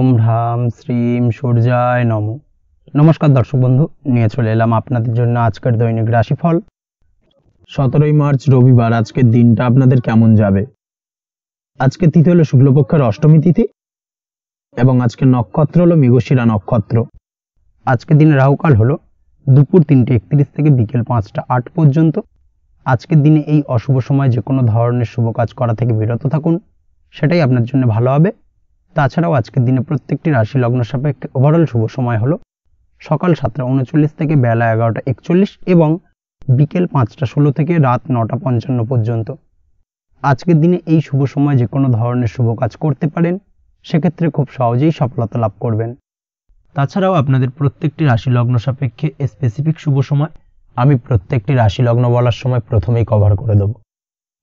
ওম হ্রাম শ্রীম সূর্যায় নমঃ। নমস্কার দর্শক বন্ধু, নিয়ে চলে এলাম আপনাদের জন্য আজকের দৈনিক রাশিফল। 17 মার্চ রবিবার। আজকের দিনটা আপনাদের কেমন যাবে? আজকে তিথি হলো শুক্লপক্ষের অষ্টমী তিথি এবং আজকের নক্ষত্র হলো মৃগশিরা নক্ষত্র। আজকের দিনে রাহুকাল হলো দুপুর 3:31 থেকে বিকেল 5টা 8 পর্যন্ত। আজকের দিনে এই অশুভ সময় যে কোনো ধরনের শুভ কাজ করা থেকে বিরত থাকুন, সেটাই আপনার জন্য ভালো হবে। তাছাড়াও আজকের দিনে প্রত্যেকটি রাশি লগ্ন সাপেক্ষে ওভারঅল শুভ সময় হলো সকাল 7টা 39 থেকে বেলা 11টা 41 এবং বিকেল 5টা 16 থেকে রাত 9টা 55 পর্যন্ত। আজকের দিনে এই শুভ সময় যে কোনো ধরনের শুভ কাজ করতে পারেন, সেক্ষেত্রে খুব সহজেই সফলতা লাভ করবেন। তাছাড়াও আপনাদের প্রত্যেকটি রাশি লগ্ন সাপেক্ষে স্পেসিফিক শুভ সময় আমি প্রত্যেকটি রাশি লগ্ন বলার সময় প্রথমেই কভার করে দেব।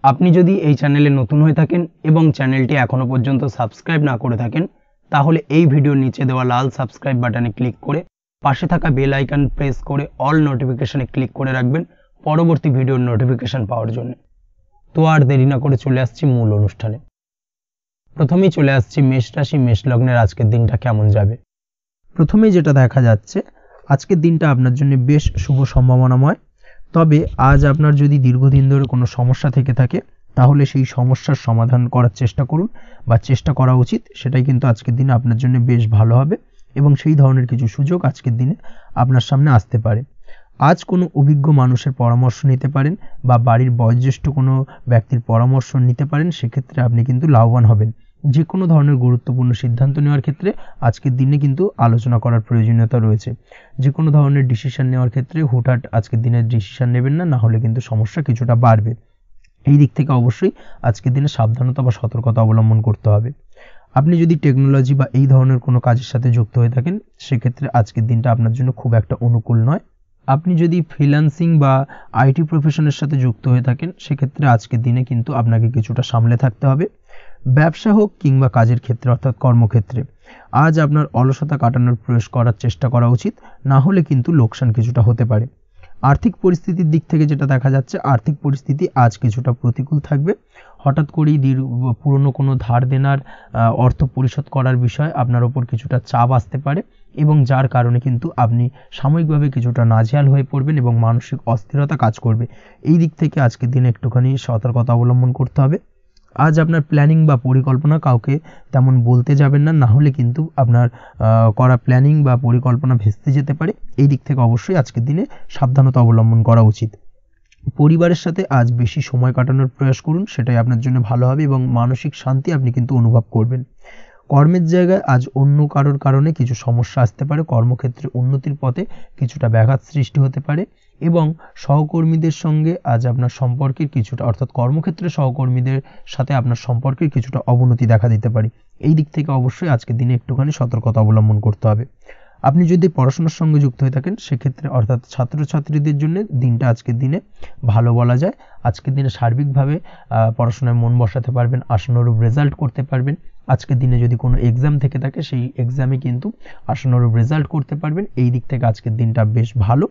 আপনি যদি এই চ্যানেলে নতুন হয়ে থাকেন এবং চ্যানেলটি এখনো পর্যন্ত সাবস্ক্রাইব না করে থাকেন, তাহলে এই ভিডিওর নিচে দেওয়া লাল সাবস্ক্রাইব বাটনে ক্লিক করে পাশে থাকা বেল আইকন প্রেস করে অল নোটিফিকেশনে ক্লিক করে রাখবেন পরবর্তী ভিডিওর নোটিফিকেশন পাওয়ার জন্য। তো আর দেরি না করে চলে আসছি মূল অনুষ্ঠানে। প্রথমেই চলে আসছি মেষ রাশি, মেষ লগ্নের আজকের দিনটা কেমন যাবে। প্রথমেই যেটা দেখা যাচ্ছে, আজকের দিনটা আপনার জন্য বেশ শুভ সম্ভাবনাময়। তবে আজ আপনার যদি দীর্ঘদিন ধরে কোনো সমস্যা থেকে থাকে, তাহলে সেই সমস্যার সমাধান করার চেষ্টা করুন বা চেষ্টা করা উচিত। সেটাই কিন্তু আজকের দিনে আপনার জন্য বেশ ভালো হবে এবং সেই ধরনের কিছু সুযোগ আজকের দিনে আপনার সামনে আসতে পারে। আজ কোনো অভিজ্ঞ মানুষের পরামর্শ নিতে পারেন বা বাড়ির বয়োজ্যেষ্ঠ কোনো ব্যক্তির পরামর্শ নিতে পারেন, সেক্ষেত্রে আপনি কিন্তু লাভবান হবেন। যে কোনো ধরনের গুরুত্বপূর্ণ সিদ্ধান্ত নেওয়ার ক্ষেত্রে আজকের দিনে কিন্তু আলোচনা করার প্রয়োজনীয়তা রয়েছে। যে কোনো ধরনের ডিসিশন নেওয়ার ক্ষেত্রে হুটহাট আজকের দিনে ডিসিশন নেবেন না, না হলে কিন্তু সমস্যা কিছুটা বাড়বে। এই দিক থেকে অবশ্যই আজকের দিনে সাবধানতা বা সতর্কতা অবলম্বন করতে হবে। আপনি যদি টেকনোলজি বা এই ধরনের কোনো কাজের সাথে যুক্ত হয়ে থাকেন, সেক্ষেত্রে আজকের দিনটা আপনার জন্য খুব একটা অনুকূল নয়। আপনি যদি ফ্রিল্যান্সিং বা আইটি প্রফেশনের সাথে যুক্ত হয়ে থাকেন, সেক্ষেত্রে আজকের দিনে কিন্তু আপনাকে কিছুটা সামলে থাকতে হবে। ব্যবসা হোক কিংবা কাজের ক্ষেত্রে অর্থাৎ কর্মক্ষেত্রে আজ আপনার অলসতা কাটানোর প্রয়াস করার চেষ্টা করা উচিত, না হলে কিন্তু লোকসান কিছুটা হতে পারে। আর্থিক পরিস্থিতির দিক থেকে যেটা দেখা যাচ্ছে, আর্থিক পরিস্থিতি আজ কিছুটা প্রতিকূল থাকবে। হঠাৎ করেই পুরনো কোনো ধার দেনার অর্থ পরিশোধ করার বিষয় আপনার ওপর কিছুটা চাপ আসতে পারে এবং যার কারণে কিন্তু আপনি সাময়িকভাবে কিছুটা নাজেহাল হয়ে পড়বেন এবং মানসিক অস্থিরতা কাজ করবে। এই দিক থেকে আজকের দিনে একটুখানি সতর্কতা অবলম্বন করতে হবে। আজ আপনার প্ল্যানিং বা পরিকল্পনা কাউকে তেমন বলতে যাবেন না, না হলে কিন্তু আপনার করা প্ল্যানিং বা পরিকল্পনা ভেস্তে যেতে পারে। এই দিক থেকে অবশ্যই আজকের দিনে সাবধানতা অবলম্বন করা উচিত। পরিবারের সাথে আজ বেশি সময় কাটানোর প্রয়াস করুন, সেটাই আপনার জন্য ভালো হবে এবং মানসিক শান্তি আপনি কিন্তু অনুভব করবেন। কর্মের জায়গায় আজ অন্য কারোর কারণে কিছু সমস্যা আসতে পারে, কর্মক্ষেত্রে উন্নতির পথে কিছুটা ব্যাঘাত সৃষ্টি হতে পারে এবং সহকর্মীদের সঙ্গে আজ আপনার সম্পর্কের কিছুটা অর্থাৎ কর্মক্ষেত্রে সহকর্মীদের সাথে আপনার সম্পর্কের কিছুটা অবনতি দেখা দিতে পারে। এই দিক থেকে অবশ্যই আজকের দিনে একটুখানি সতর্কতা অবলম্বন করতে হবে। আপনি যদি পড়াশোনার সঙ্গে যুক্ত হয়ে থাকেন, সেক্ষেত্রে অর্থাৎ ছাত্রছাত্রীদের জন্য দিনটা আজকের দিনে ভালো বলা যায়। আজকের দিনে সার্বিকভাবে পড়াশোনায় মন বসাতে পারবেন, আশানুরূপ রেজাল্ট করতে পারবেন। আজকের দিনে যদি কোনো এক্সাম থেকে থাকে, সেই এক্সামে কিন্তু আশানুরূপ রেজাল্ট করতে পারবেন। এই দিক থেকে আজকের দিনটা বেশ ভালো।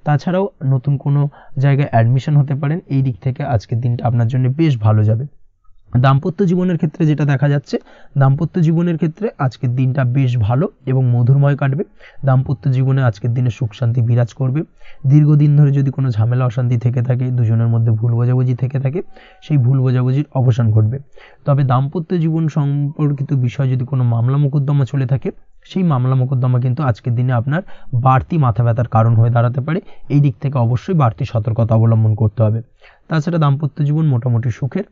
তাছাড়াও নতুন কোনো জায়গায় অ্যাডমিশন হতে পারেন। এই দিক থেকে আজকের দিনটা আপনার জন্য বেশ ভালো যাবে। দাম্পত্য জীবনের ক্ষেত্রে যেটা দেখা যাচ্ছে, দাম্পত্য জীবনের ক্ষেত্রে আজকের দিনটা বেশ ভালো এবং মধুরময় কাটবে। দাম্পত্য জীবনে আজকের দিনে সুখ শান্তি বিরাজ করবে। দীর্ঘদিন ধরে যদি কোনো ঝামেলা অশান্তি থেকে থাকে, দুজনের মধ্যে ভুল বোঝাবুঝি থেকে থাকে, সেই ভুল বোঝাবুঝির অবসান ঘটবে। তবে দাম্পত্য জীবন সম্পর্কিত বিষয় যদি কোনো মামলা মোকদ্দমা চলে থাকে, সেই মামলা মোকদ্দমা কিন্তু আজকের দিনে আপনার বাড়তি মাথা ব্যথার কারণ হয়ে দাঁড়াতে পারে। এই দিক থেকে অবশ্যই বাড়তি সতর্কতা অবলম্বন করতে হবে। তাছাড়া দাম্পত্য জীবন মোটামুটি সুখের।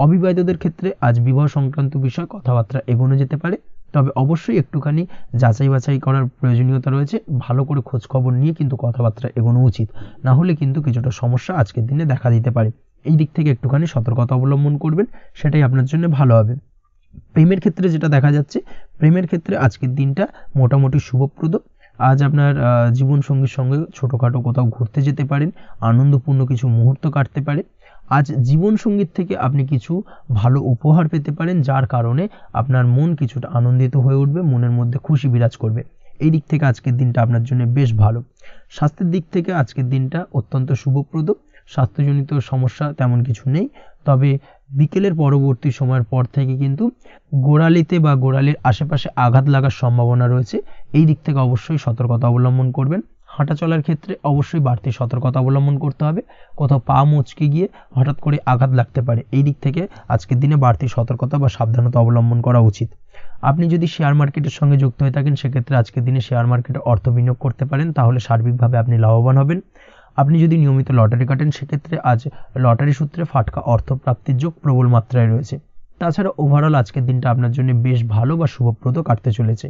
অবিবাহিতদের ক্ষেত্রে আজ বিবাহ সংক্রান্ত বিষয় কথাবার্তা এগোনো যেতে পারে, তবে অবশ্যই একটুখানি যাচাই বাছাই করার প্রয়োজনীয়তা রয়েছে। ভালো করে খোঁজ খবর নিয়ে কিন্তু কথাবার্তা এগোনো উচিত, না হলে কিন্তু কিছুটা সমস্যা আজকের দিনে দেখা দিতে পারে। এই দিক থেকে একটুখানি সতর্কতা অবলম্বন করবেন, সেটাই আপনার জন্য ভালো হবে। প্রেমের ক্ষেত্রে যেটা দেখা যাচ্ছে, প্রেমের ক্ষেত্রে আজকের দিনটা মোটামুটি শুভপ্রদ। আজ আপনার জীবনসঙ্গীর সঙ্গে ছোটোখাটো কোথাও ঘুরতে যেতে পারেন, আনন্দপূর্ণ কিছু মুহূর্ত কাটতে পারে। আজ জীবনসঙ্গীর থেকে আপনি কিছু ভালো উপহার পেতে পারেন, যার কারণে আপনার মন কিছুটা আনন্দিত হয়ে উঠবে, মনের মধ্যে খুশি বিরাজ করবে। এই দিক থেকে আজকের দিনটা আপনার জন্য বেশ ভালো। স্বাস্থ্যের দিক থেকে আজকের দিনটা অত্যন্ত শুভপ্রদ। স্বাস্থ্যজনিত সমস্যা তেমন কিছু নেই। তবে বিকেলের পরবর্তী সময়ের পর থেকে কিন্তু গোড়ালিতে বা গোড়ালির আশেপাশে আঘাত লাগার সম্ভাবনা রয়েছে। এই দিক থেকে অবশ্যই সতর্কতা অবলম্বন করবেন। হাঁটা চলার ক্ষেত্রে অবশ্যই বাড়তি সতর্কতা অবলম্বন করতে হবে। কোথাও পা মুচকে গিয়ে হঠাৎ করে আঘাত লাগতে পারে, এই দিক থেকে আজকের দিনে বাড়তি সতর্কতা বা সাবধানতা অবলম্বন করা উচিত। আপনি যদি শেয়ার মার্কেটের সঙ্গে যুক্ত হয়ে থাকেন, সেক্ষেত্রে আজকের দিনে শেয়ার মার্কেটে অর্থ বিনিয়োগ করতে পারেন, তাহলে সার্বিকভাবে আপনি লাভবান হবেন। আপনি যদি নিয়মিত লটারি কাটেন, সেক্ষেত্রে আজ লটারি সূত্রে ফাটকা অর্থ প্রাপ্তির যোগ প্রবল মাত্রায় রয়েছে। তাছাড়া ওভারঅল আজকের দিনটা আপনার জন্য বেশ ভালো বা শুভপ্রদ কাটতে চলেছে।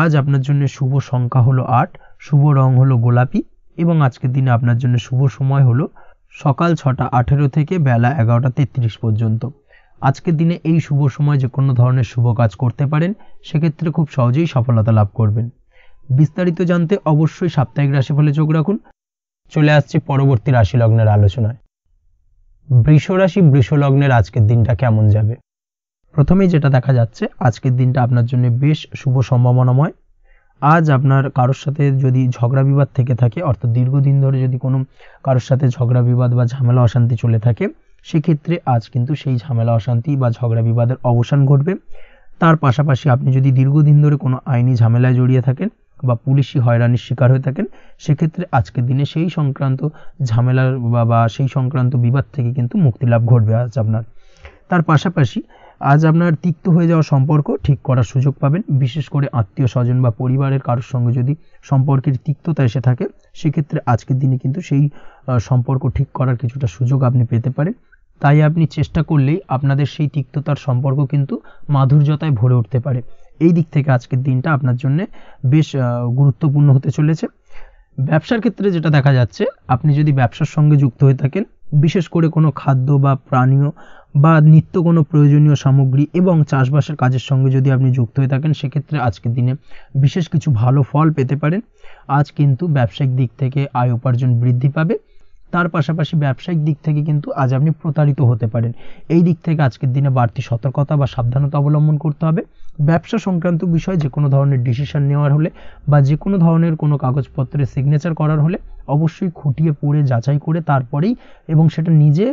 আজ আপনার জন্য শুভ সংখ্যা হলো 8, শুভ রং হলো গোলাপি এবং আজকের দিনে আপনার জন্য শুভ সময় হলো সকাল 6:18 থেকে বেলা 11:33 পর্যন্ত। আজকের দিনে এই শুভ সময় যে কোনো ধরনের শুভ কাজ করতে পারেন, সেক্ষেত্রে খুব সহজেই সফলতা লাভ করবেন। বিস্তারিত জানতে অবশ্যই সাপ্তাহিক রাশিফলে চোখ রাখুন। চলে আসছি পরবর্তী রাশি লগ্নের আলোচনায়। বৃষ রাশি, বৃষ লগ্নের আজকের দিনটা কেমন যাবে? প্রথমেই যেটা দেখা যাচ্ছে, আজকের দিনটা আপনার জন্য বেশ শুভ সম্ভাবনাময়। আজ আপনার কারোর সাথে যদি ঝগড়া বিবাদ থেকে থাকে, অর্থাৎ দীর্ঘদিন ধরে যদি কোনো কারোর সাথে ঝগড়া বিবাদ বা ঝামেলা অশান্তি চলে থাকে, সেক্ষেত্রে আজ কিন্তু সেই ঝামেলা অশান্তি বা ঝগড়া বিবাদের অবসান ঘটবে। তার পাশাপাশি আপনি যদি দীর্ঘদিন ধরে কোনো আইনি ঝামেলায় জড়িয়ে থাকেন বা পুলিশি হয়রানির শিকার হয়ে থাকেন, সেক্ষেত্রে আজকের দিনে সেই সংক্রান্ত ঝামেলার বা সেই সংক্রান্ত বিবাদ থেকে কিন্তু মুক্তিলাভ ঘটবে আজ আপনার। তার পাশাপাশি আজ আপনার তিক্ত হয়ে যাওয়া সম্পর্ক ঠিক করার সুযোগ পাবেন। বিশেষ করে আত্মীয় স্বজন বা পরিবারের কারোর সঙ্গে যদি সম্পর্কের তিক্ততা এসে থাকে, সেক্ষেত্রে আজকের দিনে কিন্তু সেই সম্পর্ক ঠিক করার কিছুটা সুযোগ আপনি পেতে পারেন। তাই আপনি চেষ্টা করলেই আপনাদের সেই তিক্ততার সম্পর্ক কিন্তু মাধুর্যতায় ভরে উঠতে পারে। এই দিক থেকে আজকের দিনটা আপনার জন্য বেশ গুরুত্বপূর্ণ হতে চলেছে। ব্যবসার ক্ষেত্রে যেটা দেখা যাচ্ছে, আপনি যদি ব্যবসার সঙ্গে যুক্ত হয়ে থাকেন, বিশেষ করে কোনো খাদ্য বা পানীয় বা নিত্য কোনো প্রয়োজনীয় সামগ্রী এবং চাষবাসের কাজের সঙ্গে যদি আপনি যুক্ত হয়ে থাকেন, সেক্ষেত্রে আজকের দিনে বিশেষ কিছু ভালো ফল পেতে পারেন। আজ কিন্তু ব্যবসায়িক দিক থেকে আয় উপার্জন বৃদ্ধি পাবে। তার পাশাপাশি ব্যবসায়িক দিক থেকে কিন্তু আজ আপনি প্রতারিত হতে পারেন। এই দিক থেকে আজকের দিনে বাড়তি সতর্কতা বা সাবধানতা অবলম্বন করতে হবে। ব্যবসা সংক্রান্ত বিষয়ে যে কোনো ধরনের ডিসিশন নেওয়ার হলে বা যে কোনো ধরনের কোনো কাগজপত্রে সিগনেচার করার হলে অবশ্যই খুঁটিয়ে পড়ে যাচাই করে তারপরেই, এবং সেটা নিজে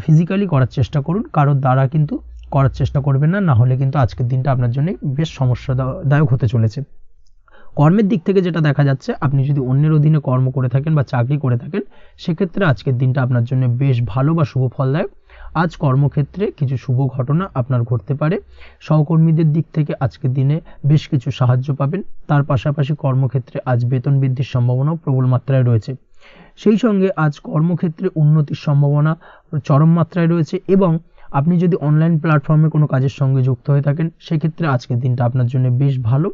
ফিজিক্যালি করার চেষ্টা করুন, কারোর দ্বারা কিন্তু করার চেষ্টা করবেন না, না হলে কিন্তু আজকের দিনটা আপনার জন্য বেশ সমস্যাদায়ক হতে চলেছে। কর্মের দিক থেকে যেটা দেখা যাচ্ছে, আপনি যদি অন্যের অধীনে কর্ম করে থাকেন বা চাকরি করে থাকেন, সেক্ষেত্রে আজকের দিনটা আপনার জন্য বেশ ভালো বা শুভ ফলদায়ক। আজ কর্মক্ষেত্রে কিছু শুভ ঘটনা আপনার ঘটতে পারে। সহকর্মীদের দিক থেকে আজকের দিনে বেশ কিছু সাহায্য পাবেন। তার পাশাপাশি কর্মক্ষেত্রে আজ বেতন বৃদ্ধির সম্ভাবনাও প্রবল মাত্রায় রয়েছে। সেই সঙ্গে আজ কর্মক্ষেত্রে উন্নতির সম্ভাবনা চরম মাত্রায় রয়েছে। এবং আপনি যদি অনলাইন প্ল্যাটফর্মে কোনো কাজের সঙ্গে যুক্ত হয়ে থাকেন, সেক্ষেত্রে আজকের দিনটা আপনার জন্য বেশ ভালো।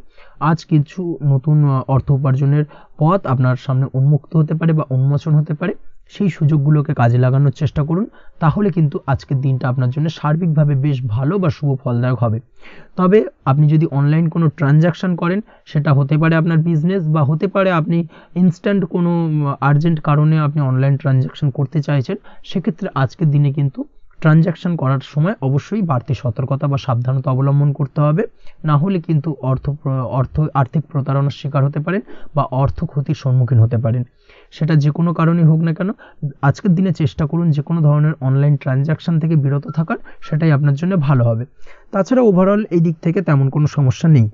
আজ কিছু নতুন অর্থ উপার্জনের পথ আপনার সামনে উন্মুক্ত হতে পারে বা উন্মোচন হতে পারে। সেই সুযোগগুলোকে কাজে লাগানোর চেষ্টা করুন, তাহলে কিন্তু আজকের দিনটা আপনার জন্য সার্বিকভাবে বেশ ভালো বা শুভ ফলদায়ক হবে। তবে আপনি যদি অনলাইন কোনো ট্রানজ্যাকশন করেন, সেটা হতে পারে আপনার বিজনেস বা হতে পারে আপনি ইনস্ট্যান্ট কোনো আর্জেন্ট কারণে আপনি অনলাইন ট্রানজ্যাকশন করতে চাইছেন, সেক্ষেত্রে আজকের দিনে কিন্তু ট্রানজ্যাকশন করার সময় অবশ্যই বাড়তি সতর্কতা বা সাবধানতা অবলম্বন করতে হবে, না হলে কিন্তু আর্থিক প্রতারণার শিকার হতে পারেন বা অর্থ ক্ষতির সম্মুখীন হতে পারেন। সেটা যে কোনো কারণেই হোক না কেন, আজকের দিনে চেষ্টা করুন যে কোনো ধরনের অনলাইন ট্রানজ্যাকশন থেকে বিরত থাকার, সেটাই আপনার জন্য ভালো হবে। তাছাড়া ওভারঅল এই দিক থেকে তেমন কোনো সমস্যা নেই।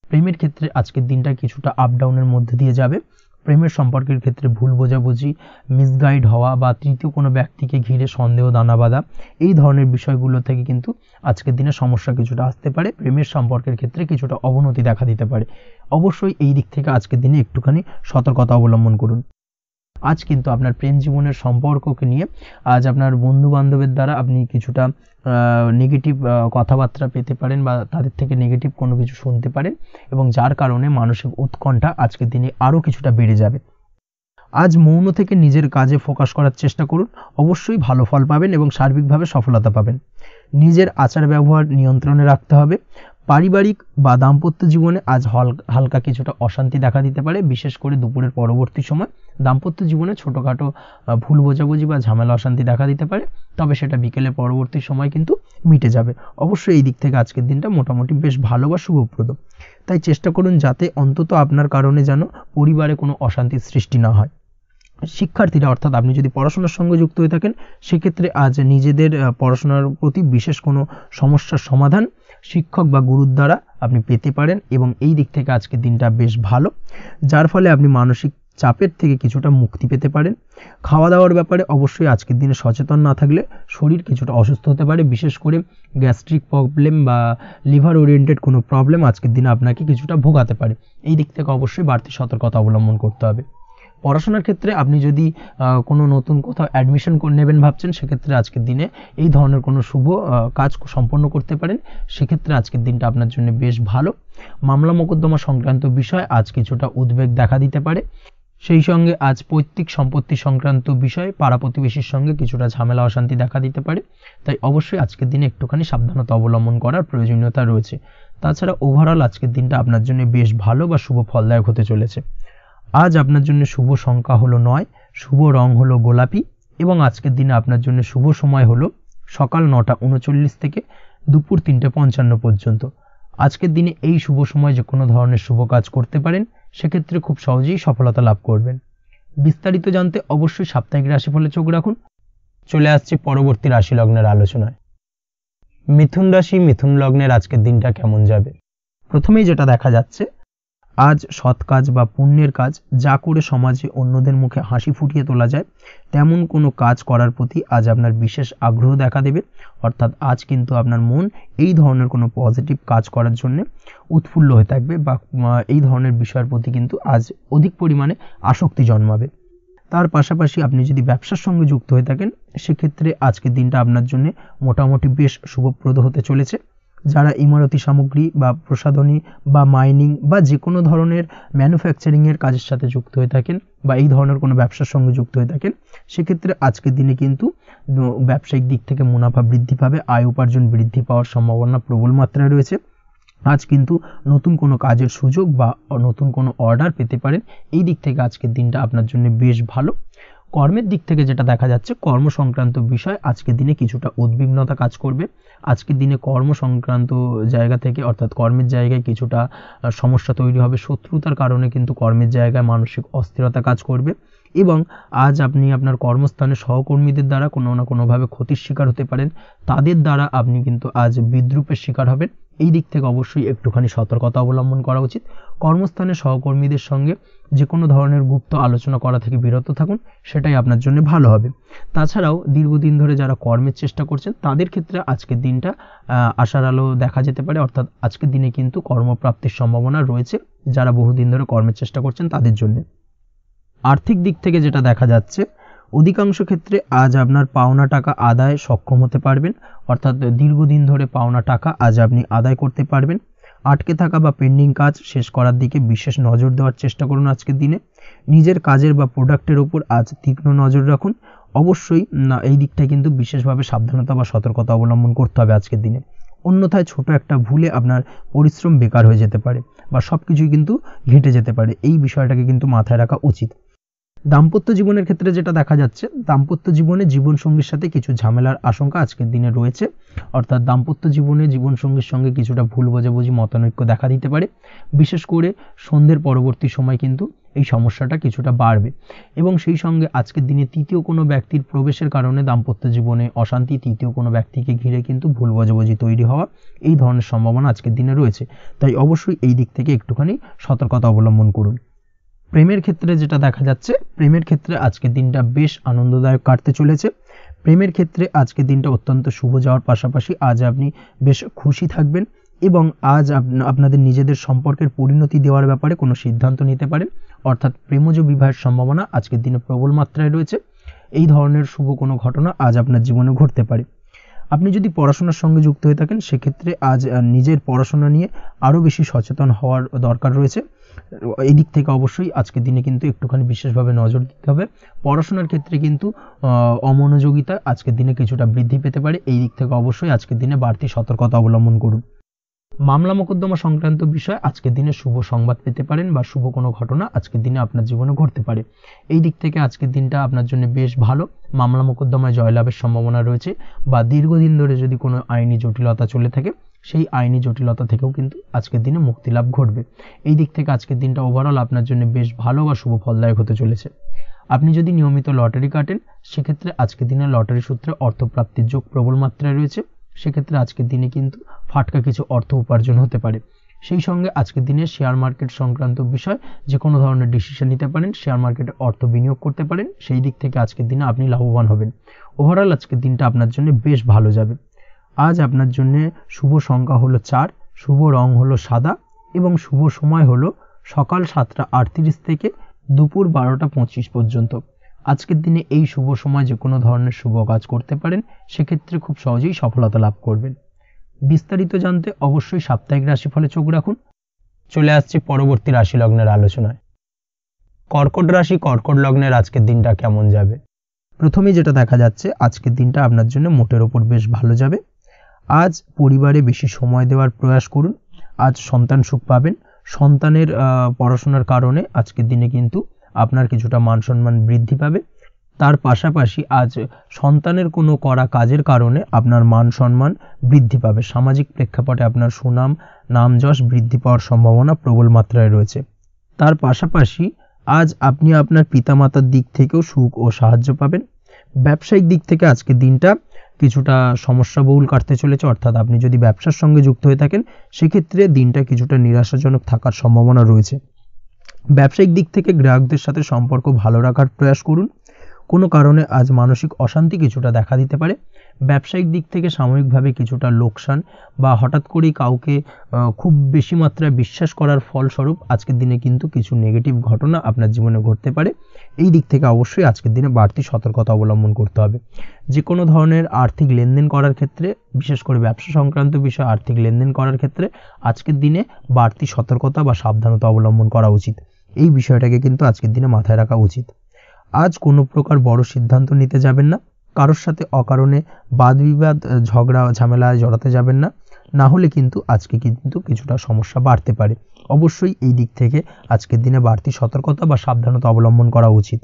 প্রেমের ক্ষেত্রে আজকের দিনটা কিছুটা আপ ডাউনের মধ্যে দিয়ে যাবে। প্রেমের সম্পর্কের ক্ষেত্রে ভুল বোঝাবুঝি, মিসগাইড হওয়া বা তৃতীয় কোনো ব্যক্তিকে ঘিরে সন্দেহ দানা বাঁধা, এই ধরনের বিষয়গুলো থেকে কিন্তু আজকের দিনে সমস্যা কিছুটা আসতে পারে। প্রেমের সম্পর্কের ক্ষেত্রে কিছুটা অবনতি দেখা দিতে পারে। অবশ্যই এই দিক থেকে আজকের দিনে একটুখানি সতর্কতা অবলম্বন করুন। আজ কিন্তু আপনার প্রেম জীবনের সম্পর্ককে নিয়ে আজ আপনার বন্ধু বান্ধবের দ্বারা আপনি কিছুটা নেগেটিভ কথাবার্তা পেতে পারেন বা তাদের থেকে নেগেটিভ কোনো কিছু শুনতে পারেন, এবং যার কারণে মানসিক উৎকণ্ঠা আজকের দিনে আরও কিছুটা বেড়ে যাবে। আজ মৌন থেকে নিজের কাজে ফোকাস করার চেষ্টা করুন, অবশ্যই ভালো ফল পাবেন এবং সার্বিকভাবে সফলতা পাবেন। নিজের আচার ব্যবহার নিয়ন্ত্রণে রাখতে হবে। পারিবারিক বা দাম্পত্য জীবনে আজ হালকা কিছুটা অশান্তি দেখা দিতে পারে, বিশেষ করে দুপুরের পরবর্তী সময় দাম্পত্য জীবনে ছোটোখাটো ভুল বোঝাবুঝি বা ঝামেলা অশান্তি দেখা দিতে পারে, তবে সেটা বিকেলের পরবর্তী সময় কিন্তু মিটে যাবে। অবশ্যই এই দিক থেকে আজকের দিনটা মোটামুটি বেশ ভালো বা শুভপ্রদ। তাই চেষ্টা করুন যাতে অন্তত আপনার কারণে যেন পরিবারে কোনো অশান্তির সৃষ্টি না হয়। শিক্ষার্থীরা অর্থাৎ আপনি যদি পড়াশোনার সঙ্গে যুক্ত হয়ে থাকেন সেক্ষেত্রে আজ নিজেদের পড়াশোনার প্রতি বিশেষ কোনো সমস্যার সমাধান শিক্ষক বা গুরুর দ্বারা আপনি পেতে পারেন এবং এই দিক থেকে আজকের দিনটা বেশ ভালো, যার ফলে আপনি মানসিক চাপের থেকে কিছুটা মুক্তি পেতে পারেন। খাওয়া দাওয়ার ব্যাপারে অবশ্যই আজকের দিনে সচেতন না থাকলে শরীর কিছুটা অসুস্থ হতে পারে, বিশেষ করে গ্যাস্ট্রিক প্রবলেম বা লিভার ওরিয়েন্টেড কোনো প্রবলেম আজকের দিনে আপনাকে কিছুটা ভোগাতে পারে। এই দিক থেকে অবশ্যই বাড়তি সতর্কতা অবলম্বন করতে হবে। পড়াশোনার ক্ষেত্রে আপনি যদি কোনো নতুন কোথাও অ্যাডমিশন নেবেন ভাবছেন সেক্ষেত্রে আজকের দিনে এই ধরনের কোনো শুভ কাজ সম্পন্ন করতে পারেন, সেক্ষেত্রে আজকের দিনটা আপনার জন্য বেশ ভালো। মামলা মোকদ্দমা সংক্রান্ত বিষয় আজ কিছুটা উদ্বেগ দেখা দিতে পারে, সেই সঙ্গে আজ পৈতৃক সম্পত্তি সংক্রান্ত বিষয়ে পাড়া প্রতিবেশীর সঙ্গে কিছুটা ঝামেলা অশান্তি দেখা দিতে পারে, তাই অবশ্যই আজকের দিনে একটুখানি সাবধানতা অবলম্বন করার প্রয়োজনীয়তা রয়েছে। তাছাড়া ওভারঅল আজকের দিনটা আপনার জন্য বেশ ভালো বা শুভ ফলদায়ক হতে চলেছে। আজ আপনার জন্য শুভ সংখ্যা হলো 9, শুভ রং হলো গোলাপি এবং আজকের দিনে আপনার জন্য শুভ সময় হলো সকাল 9:39 থেকে দুপুর 3:55 পর্যন্ত। আজকের দিনে এই শুভ সময় যে কোনো ধরনের শুভ কাজ করতে পারেন, সেক্ষেত্রে খুব সহজেই সফলতা লাভ করবেন। বিস্তারিত জানতে অবশ্যই সাপ্তাহিক রাশিফলে চোখ রাখুন। চলে আসছি পরবর্তী রাশি লগ্নের আলোচনায়। মিথুন রাশি, মিথুন লগ্নের আজকের দিনটা কেমন যাবে? প্রথমেই যেটা দেখা যাচ্ছে, আজ সৎ কাজ বা পুণ্যের কাজ যা করে সমাজে অন্যদের মুখে হাসি ফুটিয়ে তোলা যায় তেমন কোনো কাজ করার প্রতি আজ আপনার বিশেষ আগ্রহ দেখা দেবে, অর্থাৎ আজ কিন্তু আপনার মন এই ধরনের কোনো পজিটিভ কাজ করার জন্য উৎফুল্ল হয়ে থাকবে বা এই ধরনের বিষয়ের প্রতি কিন্তু আজ অধিক পরিমাণে আসক্তি জন্মাবে। তার পাশাপাশি আপনি যদি ব্যবসার সঙ্গে যুক্ত হয়ে থাকেন সেক্ষেত্রে আজকের দিনটা আপনার জন্য মোটামুটি বেশ শুভপ্রদ হতে চলেছে। যারা ইমারতি সামগ্রী বা প্রসাধনী বা মাইনিং বা যে কোনো ধরনের ম্যানুফ্যাকচারিংয়ের কাজের সাথে যুক্ত হয়ে থাকেন বা এই ধরনের কোনো ব্যবসার সঙ্গে যুক্ত হয়ে থাকেন সেক্ষেত্রে আজকের দিনে কিন্তু ব্যবসায়িক দিক থেকে মুনাফা বৃদ্ধি পাবে, আয় উপার্জন বৃদ্ধি পাওয়ার সম্ভাবনা প্রবল মাত্রায় রয়েছে। আজ কিন্তু নতুন কোনো কাজের সুযোগ বা নতুন কোনো অর্ডার পেতে পারেন, এই দিক থেকে আজকের দিনটা আপনার জন্য বেশ ভালো। কর্মের দিক থেকে যেটা দেখা যাচ্ছে, কর্ম সংক্রান্ত বিষয় আজকের দিনে কিছুটা উদ্বিগ্নতা কাজ করবে। আজকের দিনে কর্ম সংক্রান্ত জায়গা থেকে অর্থাৎ কর্মের জায়গায় কিছুটা সমস্যা তৈরি হবে, শত্রুতার কারণে কিন্তু কর্মের জায়গায় মানসিক অস্থিরতা কাজ করবে এবং আজ আপনি আপনার কর্মস্থানে সহকর্মীদের দ্বারা কোনো না কোনোভাবে ক্ষতির শিকার হতে পারেন, তাদের দ্বারা আপনি কিন্তু আজ বিদ্রূপের শিকার হবেন। এই দিক থেকে অবশ্যই একটুখানি সতর্কতা অবলম্বন করা উচিত। কর্মস্থানে সহকর্মীদের সঙ্গে যে কোনো ধরনের গুপ্ত আলোচনা করা থেকে বিরত থাকুন, সেটাই আপনার জন্য ভালো হবে। তাছাড়াও দীর্ঘদিন ধরে যারা কর্মের চেষ্টা করছেন তাদের ক্ষেত্রে আজকের দিনটা আশার আলো দেখা যেতে পারে, অর্থাৎ আজকের দিনে কিন্তু কর্মপ্রাপ্তির সম্ভাবনা রয়েছে যারা বহুদিন ধরে কর্মের চেষ্টা করছেন তাদের জন্য। আর্থিক দিক থেকে যেটা দেখা যাচ্ছে, অধিকাংশ ক্ষেত্রে আজ আপনার পাওনা টাকা আদায় সক্ষম হতে পারবেন, অর্থাৎ দীর্ঘদিন ধরে পাওনা টাকা আজ আপনি আদায় করতে পারবেন। আটকে থাকা বা পেন্ডিং কাজ শেষ করার দিকে বিশেষ নজর দেওয়ার চেষ্টা করুন আজকের দিনে। নিজের কাজের বা প্রোডাক্টের উপর আজ তীক্ষ্ণ নজর রাখুন। অবশ্যই এই দিকটায় কিন্তু বিশেষভাবে সাবধানতা বা সতর্কতা অবলম্বন করতে হবে আজকের দিনে, অন্যথায় ছোট একটা ভুলে আপনার পরিশ্রম বেকার হয়ে যেতে পারে বা সব কিছুই কিন্তু ঘেঁটে যেতে পারে, এই বিষয়টাকে কিন্তু মাথায় রাখা উচিত। দাম্পত্য জীবনের ক্ষেত্রে যেটা দেখা যাচ্ছে, দাম্পত্য জীবনে জীবনসঙ্গীর সাথে কিছু ঝামেলার আশঙ্কা আজকের দিনে রয়েছে, অর্থাৎ দাম্পত্য জীবনে জীবনসঙ্গীর সঙ্গে কিছুটা ভুল বোঝাবুঝি মতানৈক্য দেখা দিতে পারে, বিশেষ করে সন্ধ্যের পরবর্তী সময় কিন্তু এই সমস্যাটা কিছুটা বাড়বে এবং সেই সঙ্গে আজকের দিনে তৃতীয় কোনো ব্যক্তির প্রবেশের কারণে দাম্পত্য জীবনে অশান্তি, তৃতীয় কোনো ব্যক্তিকে ঘিরে কিন্তু ভুল বোঝাবুঝি তৈরি হওয়া এই ধরনের সম্ভাবনা আজকের দিনে রয়েছে, তাই অবশ্যই এই দিক থেকে একটুখানি সতর্কতা অবলম্বন করুন। প্রেমের ক্ষেত্রে যেটা দেখা যাচ্ছে, প্রেমের ক্ষেত্রে আজকের দিনটা বেশ আনন্দদায়ক কাটতে চলেছে। প্রেমের ক্ষেত্রে আজকের দিনটা অত্যন্ত শুভ যাওয়ার পাশাপাশি আজ আপনি বেশ খুশি থাকবেন এবং আজ আপনাদের নিজেদের সম্পর্কের পরিণতি দেওয়ার ব্যাপারে কোনো সিদ্ধান্ত নিতে পারেন, অর্থাৎ প্রেমজ বিবাহের সম্ভাবনা আজকের দিনে প্রবল মাত্রায় রয়েছে। এই ধরনের শুভ কোনো ঘটনা আজ আপনার জীবনে ঘটতে পারে। আপনি যদি পড়াশোনার সঙ্গে যুক্ত হয়ে থাকেন সেক্ষেত্রে আজ নিজের পড়াশোনা নিয়ে আরও বেশি সচেতন হওয়ার দরকার রয়েছে। এই দিক থেকে অবশ্যই আজকের দিনে কিন্তু একটুখানি বিশেষভাবে নজর দিতে হবে। পড়াশোনার ক্ষেত্রে কিন্তু অমনোযোগিতা আজকের দিনে কিছুটা বৃদ্ধি পেতে পারে, এই দিক থেকে অবশ্যই আজকের দিনে বাড়তি সতর্কতা অবলম্বন করুন। মামলা মোকদ্দমা সংক্রান্ত বিষয় আজকের দিনে শুভ সংবাদ পেতে পারেন বা শুভ কোনো ঘটনা আজকের দিনে আপনার জীবনে ঘটতে পারে, এই দিক থেকে আজকের দিনটা আপনার জন্য বেশ ভালো। মামলা মোকদ্দমায় জয়লাভের সম্ভাবনা রয়েছে বা দীর্ঘদিন ধরে যদি কোনো আইনি জটিলতা চলে থাকে সেই আইনি জটিলতা থেকেও কিন্তু আজকের দিনে মুক্তিলাভ ঘটবে। এই দিক থেকে আজকের দিনটা ওভারঅল আপনার জন্য বেশ ভালো বা শুভ ফলদায়ক হতে চলেছে। আপনি যদি নিয়মিত লটারি কাটেন সেক্ষেত্রে আজকের দিনে লটারি সূত্রে অর্থপ্রাপ্তির যোগ প্রবল মাত্রায় রয়েছে। সেক্ষেত্রে আজকের দিনে কিন্তু ফাটকা কিছু অর্থ উপার্জন হতে পারে। সেই সঙ্গে আজকের দিনে শেয়ার মার্কেট সংক্রান্ত বিষয় যে কোনো ধরনের ডিসিশন নিতে পারেন, শেয়ার মার্কেটে অর্থ বিনিয়োগ করতে পারেন, সেই দিক থেকে আজকের দিনে আপনি লাভবান হবেন। ওভারঅল আজকের দিনটা আপনার জন্য বেশ ভালো যাবে। আজ আপনার জন্য শুভ সংখ্যা হলো 4, শুভ রং হলো সাদা এবং শুভ সময় হলো সকাল 7টা 38 থেকে দুপুর 12টা 25 পর্যন্ত। আজকের দিনে এই শুভ সময় যে কোনো ধরনের শুভ কাজ করতে পারেন, সেক্ষেত্রে খুব সহজেই সফলতা লাভ করবেন। বিস্তারিত জানতে অবশ্যই সাপ্তাহিক রাশিফলে চোখ রাখুন। চলে আসছে পরবর্তী রাশি লগ্নের আলোচনায়। কর্কট রাশি কর্কট লগ্নের আজকের দিনটা কেমন যাবে? প্রথমে যেটা দেখা যাচ্ছে আজকের দিনটা আপনার জন্য মোটের ওপর বেশ ভালো যাবে। আজ পরিবারে বেশি সময় দেওয়ার প্রয়াস করুন। আজ সন্তান সুখ পাবেন। সন্তানের পড়াশোনার কারণে আজকের দিনে কিন্তু আপনার কিছুটা মান সম্মান বৃদ্ধি পাবে। তার পাশাপাশি আজ সন্তানের কোনো করা কাজের কারণে আপনার মান সম্মান বৃদ্ধি পাবে। সামাজিক প্রেক্ষাপটে আপনার সুনাম নাম যশ বৃদ্ধি পাওয়ার সম্ভাবনা প্রবল মাত্রায় রয়েছে। তার পাশাপাশি আজ আপনি আপনার পিতামাতার দিক থেকেও সুখ ও সাহায্য পাবেন। ব্যবসায়িক দিক থেকে আজকের দিনটা কিছুটা সমস্যাবহুল কাটতে চলেছে, অর্থাৎ আপনি যদি ব্যবসার সঙ্গে যুক্ত হয়ে থাকেন সেক্ষেত্রে দিনটা কিছুটা নিরাশাজনক থাকার সম্ভাবনা রয়েছে। ব্যবসায়িক দিক থেকে গ্রাহকদের সাথে সম্পর্ক ভালো রাখার প্রয়াস করুন। কোনো কারণে আজ মানসিক অশান্তি কিছুটা দেখা দিতে পারে। ব্যবসায়িক দিক থেকে সাময়িকভাবে কিছুটা লোকসান বা হঠাৎ করেই কাউকে খুব বেশি মাত্রায় বিশ্বাস করার ফলস্বরূপ আজকের দিনে কিন্তু কিছু নেগেটিভ ঘটনা আপনার জীবনে ঘটতে পারে। এই দিক থেকে অবশ্যই আজকের দিনে বাড়তি সতর্কতা অবলম্বন করতে হবে। যে কোনো ধরনের আর্থিক লেনদেন করার ক্ষেত্রে, বিশেষ করে ব্যবসা সংক্রান্ত বিষয়ে আর্থিক লেনদেন করার ক্ষেত্রে আজকের দিনে বাড়তি সতর্কতা বা সাবধানতা অবলম্বন করা উচিত। এই বিষয়টাকে কিন্তু আজকের দিনে মাথায় রাখা উচিত। আজ কোনো প্রকার বড় সিদ্ধান্ত নিতে যাবেন না। কারোর সাথে অকারণে বাদ বিবাদ ঝগড়া ঝামেলায় জড়াতে যাবেন না, না হলে কিন্তু আজকে কিন্তু কিছুটা সমস্যা বাড়তে পারে। অবশ্যই এই দিক থেকে আজকের দিনে বাড়তি সতর্কতা বা সাবধানতা অবলম্বন করা উচিত।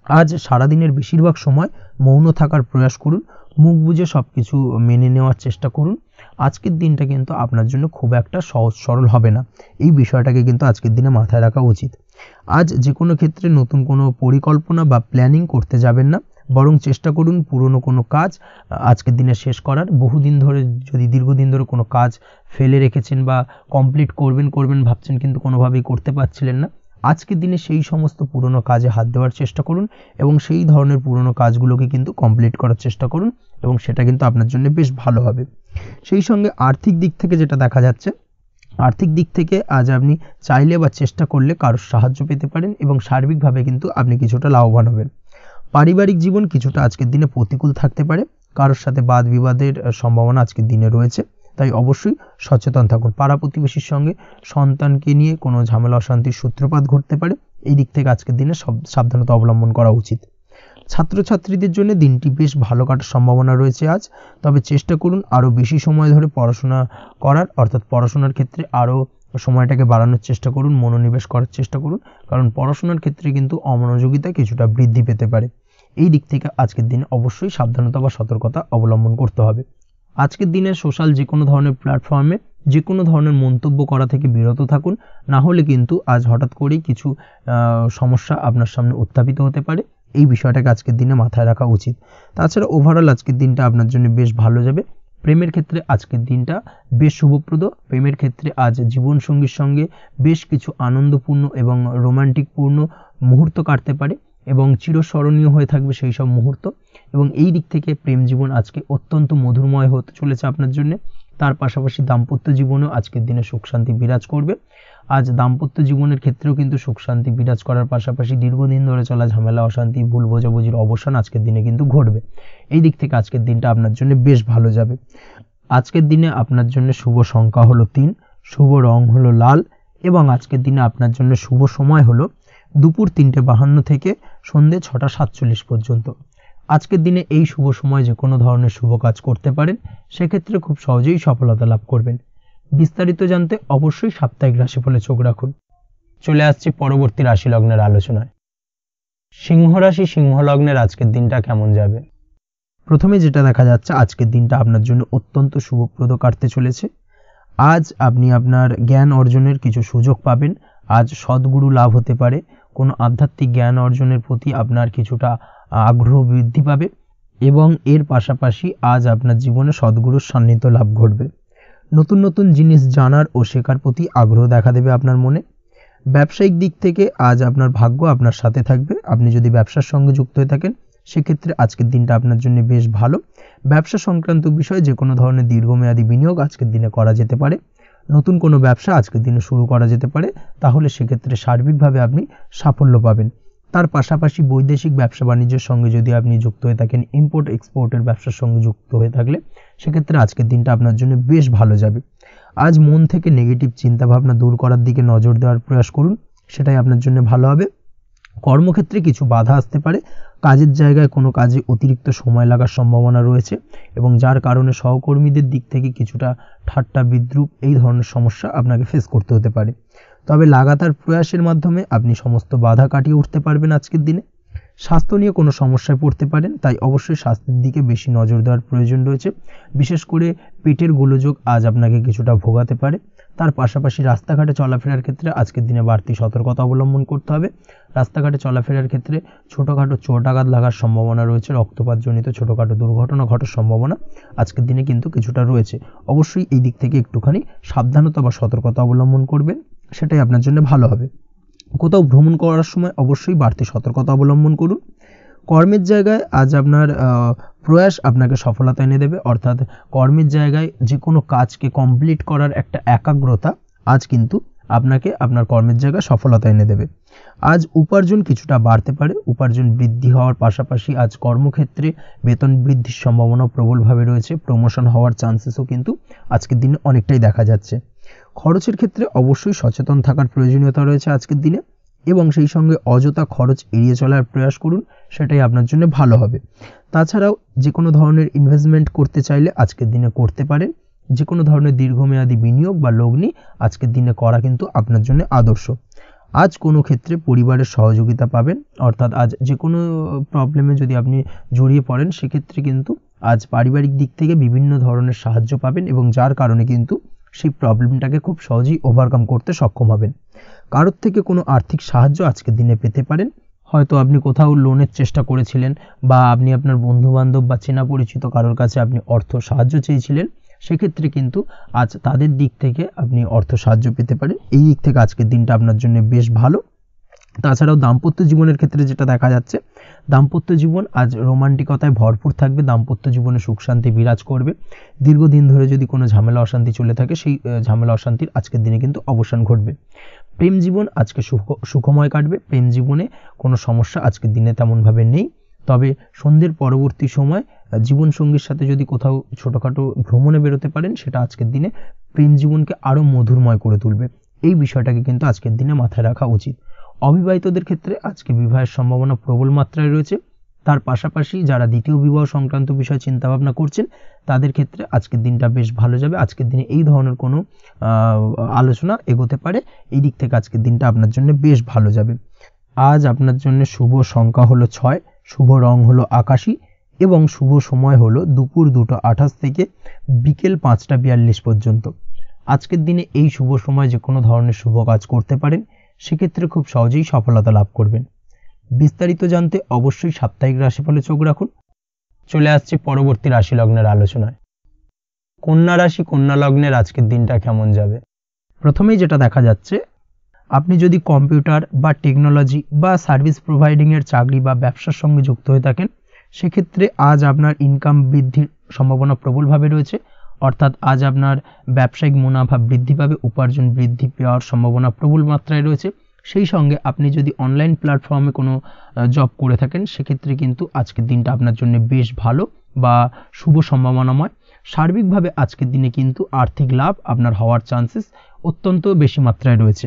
আজ সারাদিনের বেশিরভাগ সময় মৌন থাকার প্রয়াস করুন। মুখ বুজে সব কিছু মেনে নেওয়ার চেষ্টা করুন। আজকের দিনটা কিন্তু আপনার জন্য খুব একটা সহজ সরল হবে না। এই বিষয়টাকে কিন্তু আজকের দিনে মাথায় রাখা উচিত। আজ যে কোনো ক্ষেত্রে নতুন কোনো পরিকল্পনা বা প্ল্যানিং করতে যাবেন না, বরং চেষ্টা করুন পুরনো কোনো কাজ আজকের দিনে শেষ করার। বহুদিন ধরে যদি দীর্ঘদিন ধরে কোনো কাজ ফেলে রেখেছেন বা কমপ্লিট করবেন ভাবছেন কিন্তু কোনোভাবেই করতে পারছিলেন না, আজকের দিনে সেই সমস্ত পুরনো কাজে হাত দেওয়ার চেষ্টা করুন এবং সেই ধরনের পুরনো কাজগুলোকে কিন্তু কমপ্লিট করার চেষ্টা করুন এবং সেটা কিন্তু আপনার জন্য বেশ ভালো হবে। সেই সঙ্গে আর্থিক দিক থেকে যেটা দেখা যাচ্ছে, আর্থিক দিক থেকে আজ আপনি চাইলে বা চেষ্টা করলে কারোর সাহায্য পেতে পারেন এবং সার্বিকভাবে কিন্তু আপনি কিছুটা লাভবান হবেন। পারিবারিক জীবন কিছুটা আজকের দিনে প্রতিকূল থাকতে পারে। কারোর সাথে বাদ বিবাদের সম্ভাবনা আজকের দিনে রয়েছে, তাই অবশ্যই সচেতন থাকুন। পাড়া প্রতিবেশীর সঙ্গে সন্তানকে নিয়ে কোনো ঝামেলা অশান্তির সূত্রপাত ঘটতে পারে। এই দিক থেকে আজকের দিনে সাবধানতা অবলম্বন করা উচিত। ছাত্রছাত্রীদের জন্য দিনটি বেশ ভালো কাটার সম্ভাবনা রয়েছে আজ, তবে চেষ্টা করুন আরও বেশি সময় ধরে পড়াশোনা করার, অর্থাৎ পড়াশোনার ক্ষেত্রে আরও সময়টাকে বাড়ানোর চেষ্টা করুন, মনোনিবেশ করার চেষ্টা করুন, কারণ পড়াশোনার ক্ষেত্রে কিন্তু অমনোযোগিতা কিছুটা বৃদ্ধি পেতে পারে। এই দিক থেকে আজকের দিনে অবশ্যই সাবধানতা বা সতর্কতা অবলম্বন করতে হবে। আজকের দিনে সোশ্যাল যে কোনো ধরনের প্ল্যাটফর্মে যে কোনো ধরনের মন্তব্য করা থেকে বিরত থাকুন, না হলে কিন্তু আজ হঠাৎ করেই কিছু সমস্যা আপনার সামনে উত্থাপিত হতে পারে। এই বিষয়টাকে আজকের দিনে মাথায় রাখা উচিত। তাছাড়া ওভারঅল আজকের দিনটা আপনার জন্য বেশ ভালো যাবে। প্রেমের ক্ষেত্রে আজকের দিনটা বেশ শুভপ্রদ। প্রেমের ক্ষেত্রে আজ জীবনসঙ্গীর সঙ্গে বেশ কিছু আনন্দপূর্ণ এবং রোমান্টিকপূর্ণ মুহূর্ত কাটতে পারে এবং চিরস্মরণীয় হয়ে থাকবে সেই সব মুহূর্ত, এবং এই দিক থেকে প্রেম জীবন আজকে অত্যন্ত মধুরময় হতে চলেছে আপনার জন্য। তার পাশাপাশি দাম্পত্য জীবনেও আজকের দিনে সুখ শান্তি বিরাজ করবে। আজ দাম্পত্য জীবনের ক্ষেত্রেও কিন্তু সুখ শান্তি বিরাজ করার পাশাপাশি দীর্ঘদিন ধরে চলা ঝামেলা অশান্তি ভুল বোঝাবুঝির অবসান আজকের দিনে কিন্তু ঘটবে। এই দিক থেকে আজকের দিনটা আপনার জন্য বেশ ভালো যাবে। আজকের দিনে আপনার জন্য শুভ সংখ্যা হলো 3, শুভ রং হলো লাল এবং আজকের দিনে আপনার জন্য শুভ সময় হলো দুপুর 3:52 থেকে সন্ধ্যে 6:47 পর্যন্ত। আজকের দিনে এই শুভ সময় যে কোনো ধরনের শুভ কাজ করতে পারেন, সেক্ষেত্রে খুব সহজেই সফলতা লাভ করবেন। বিস্তারিত জানতে অবশ্যই সাপ্তাহিক রাশিফলে চোখ রাখুন। চলে আসছি পরবর্তী রাশি লগ্নের আলোচনায়। সিংহ রাশি সিংহ লগ্নের আজকের দিনটা কেমন যাবে? প্রথমে যেটা দেখা যাচ্ছে আজকের দিনটা আপনার জন্য অত্যন্ত শুভপ্রদ কাটতে চলেছে। আজ আপনি আপনার জ্ঞান অর্জনের কিছু সুযোগ পাবেন। আজ সদ্গুরু লাভ হতে পারে। কোনো আধ্যাত্মিক জ্ঞান অর্জনের প্রতি আপনার কিছুটা আগ্রহ বৃদ্ধি পাবে এবং এর পাশাপাশি আজ আপনার জীবনে সদ্গুরুর সান্নিধ্য লাভ ঘটবে। নতুন নতুন জিনিস জানার ও শেখার প্রতি আগ্রহ দেখা দেবে আপনার মনে। ব্যবসায়িক দিক থেকে আজ আপনার ভাগ্য আপনার সাথে থাকবে। আপনি যদি ব্যবসার সঙ্গে যুক্ত হয়ে থাকেন সেক্ষেত্রে আজকের দিনটা আপনার জন্য বেশ ভালো। ব্যবসা সংক্রান্ত বিষয়ে যে কোনো ধরনের দীর্ঘমেয়াদী বিনিয়োগ আজকের দিনে করা যেতে পারে। নতুন কোনো ব্যবসা আজকের দিনে শুরু করা যেতে পারে, তাহলে সেক্ষেত্রে সার্বিকভাবে আপনি সাফল্য পাবেন। তার পাশাপাশি বৈদেশিক ব্যবসা বাণিজ্যের সঙ্গে যদি আপনি যুক্ত হয়ে থাকেন, ইম্পোর্ট এক্সপোর্টের ব্যবসার সঙ্গে যুক্ত হয়ে থাকলে সেক্ষেত্রে আজকের দিনটা আপনার জন্য বেশ ভালো যাবে। আজ মন থেকে নেগেটিভ চিন্তাভাবনা দূর করার দিকে নজর দেওয়ার প্রয়াস করুন, সেটাই আপনার জন্য ভালো হবে। কর্মক্ষেত্রে কিছু বাধা আসতে পারে, কাজের জায়গায় কোনো কাজে অতিরিক্ত সময় লাগার সম্ভাবনা রয়েছে এবং যার কারণে সহকর্মীদের দিক থেকে কিছুটা ঠাট্টা বিদ্রূপ এই ধরনের সমস্যা আপনাকে ফেস করতে হতে পারে। তবে লাগাতার প্রয়াসের মাধ্যমে আপনি সমস্ত বাধা কাটিয়ে উঠতে পারবেন আজকের দিনে। স্বাস্থ্য নিয়ে কোনো সমস্যায় পড়তে পারেন, তাই অবশ্যই স্বাস্থ্যের দিকে বেশি নজর দেওয়ার প্রয়োজন রয়েছে। বিশেষ করে পেটের গোলযোগ আজ আপনাকে কিছুটা ভোগাতে পারে। তার পাশাপাশি রাস্তাঘাটে চলাফেরার ক্ষেত্রে আজকের দিনে বাড়তি সতর্কতা অবলম্বন করতে হবে। রাস্তাঘাটে চলাফেরার ক্ষেত্রে ছোটোখাটো চোট আঘাত লাগার সম্ভাবনা রয়েছে, রক্তপাতজনিত ছোটোখাটো দুর্ঘটনা ঘটার সম্ভাবনা আজকের দিনে কিন্তু কিছুটা রয়েছে। অবশ্যই এই দিক থেকে একটুখানি সাবধানতা বা সতর্কতা অবলম্বন করবেন, সেটাই আপনার জন্য ভালো হবে। কোথাও ভ্রমণ করার সময় অবশ্যই বাড়তি সতর্কতা অবলম্বন করুন। কর্মের জায়গায় আজ আপনার প্রয়াস আপনাকে সফলতা এনে দেবে, অর্থাৎ কর্মের জায়গায় যে কোনো কাজকে কমপ্লিট করার একটা একাগ্রতা আজ কিন্তু আপনাকে আপনার কর্মের জায়গায় সফলতা এনে দেবে। আজ উপার্জন কিছুটা বাড়তে পারে, উপার্জন বৃদ্ধি হওয়ার পাশাপাশি আজ কর্মক্ষেত্রে বেতন বৃদ্ধির সম্ভাবনা প্রবলভাবে রয়েছে। প্রমোশন হওয়ার চান্সেসও কিন্তু আজকের দিনে অনেকটাই দেখা যাচ্ছে। খরচের ক্ষেত্রে অবশ্যই সচেতন থাকার প্রয়োজনীয়তা রয়েছে আজকের দিনে এবং সেই সঙ্গে অযথা খরচ এড়িয়ে চলার প্রয়াস করুন, সেটাই আপনার জন্য ভালো হবে। তাছাড়াও যে কোনো ধরনের ইনভেস্টমেন্ট করতে চাইলে আজকের দিনে করতে পারেন। যে কোনো ধরনের দীর্ঘমেয়াদী বিনিয়োগ বা লগ্নি আজকের দিনে করা কিন্তু আপনার জন্য আদর্শ। আজ কোনো ক্ষেত্রে পরিবারের সহযোগিতা পাবেন, অর্থাৎ আজ যে কোনো প্রবলেমে যদি আপনি জড়িয়ে পড়েন সেক্ষেত্রে কিন্তু আজ পারিবারিক দিক থেকে বিভিন্ন ধরনের সাহায্য পাবেন এবং যার কারণে কিন্তু সেই প্রবলেমটাকে খুব সহজেই ওভারকাম করতে সক্ষম হবেন। কারোর থেকে কোনো আর্থিক সাহায্য আজকের দিনে পেতে পারেন। হয়তো আপনি কোথাও লোনের চেষ্টা করেছিলেন বা আপনি আপনার বন্ধুবান্ধব বা চেনা পরিচিত কারোর কাছে আপনি অর্থ সাহায্য চেয়েছিলেন, সেক্ষেত্রে কিন্তু আজ তাদের দিক থেকে আপনি অর্থ সাহায্য পেতে পারেন। এই দিক থেকে আজকের দিনটা আপনার জন্য বেশ ভালো। তাছাড়াও দাম্পত্য জীবনের ক্ষেত্রে যেটা দেখা যাচ্ছে, দাম্পত্য জীবন আজ রোমান্টিকতায় ভরপুর থাকবে। দাম্পত্য জীবনে সুখ শান্তি বিরাজ করবে। দীর্ঘদিন ধরে যদি কোনো ঝামেলা অশান্তি চলে থাকে সেই ঝামেলা অশান্তির আজকের দিনে কিন্তু অবসান ঘটবে। প্রেম জীবন আজকে সুখময় কাটবে। প্রেম জীবনে কোনো সমস্যা আজকের দিনে তেমনভাবে নেই। তবে সন্ধ্যের পরবর্তী সময় জীবনসঙ্গীর সাথে যদি কোথাও ছোটোখাটো ভ্রমণে বেরোতে পারেন, সেটা আজকের দিনে প্রেম জীবনকে আরও মধুরময় করে তুলবে। এই বিষয়টাকে কিন্তু আজকের দিনে মাথায় রাখা উচিত। অবিবাহিতদের ক্ষেত্রে আজকে বিবাহের সম্ভাবনা প্রবল মাত্রায় রয়েছে। তার পাশাপাশি যারা দ্বিতীয় বিবাহ সংক্রান্ত বিষয়ে চিন্তাভাবনা করছেন তাদের ক্ষেত্রে আজকের দিনটা বেশ ভালো যাবে। আজকের দিনে এই ধরনের কোনো আলোচনা এগোতে পারে। এই দিক থেকে আজকের দিনটা আপনার জন্য বেশ ভালো যাবে। আজ আপনার জন্য শুভ সংখ্যা হলো 6, শুভ রং হলো আকাশী এবং শুভ সময় হলো দুপুর 2:28 থেকে বিকেল 5:42 পর্যন্ত। আজকের দিনে এই শুভ সময় যে কোনো ধরনের শুভ কাজ করতে পারেন, সেক্ষেত্রে খুব সহজেই সফলতা লাভ করবেন। বিস্তারিত জানতে অবশ্যই সাপ্তাহিক রাশিফলে চোখ রাখুন। চলে আসছে পরবর্তী রাশি লগ্নের আলোচনায়। কন্যা রাশি, কন্যা লগ্নের আজকের দিনটা কেমন যাবে? প্রথমেই যেটা দেখা যাচ্ছে, আপনি যদি কম্পিউটার বা টেকনোলজি বা সার্ভিস প্রোভাইডিংয়ের চাকরি বা ব্যবসার সঙ্গে যুক্ত হয়ে থাকেন, সেক্ষেত্রে আজ আপনার ইনকাম বৃদ্ধির সম্ভাবনা প্রবলভাবে রয়েছে। অর্থাৎ আজ আপনার ব্যবসায়িক মুনাফা বৃদ্ধি পাবে, উপার্জন বৃদ্ধি পাওয়ার সম্ভাবনা প্রবল মাত্রায় রয়েছে। সেই সঙ্গে আপনি যদি অনলাইন প্ল্যাটফর্মে কোনো জব করে থাকেন, সেক্ষেত্রে কিন্তু আজকের দিনটা আপনার জন্য বেশ ভালো বা শুভ সম্ভাবনাময়। সার্বিকভাবে আজকের দিনে কিন্তু আর্থিক লাভ আপনার হওয়ার চান্সেস অত্যন্ত বেশি মাত্রায় রয়েছে।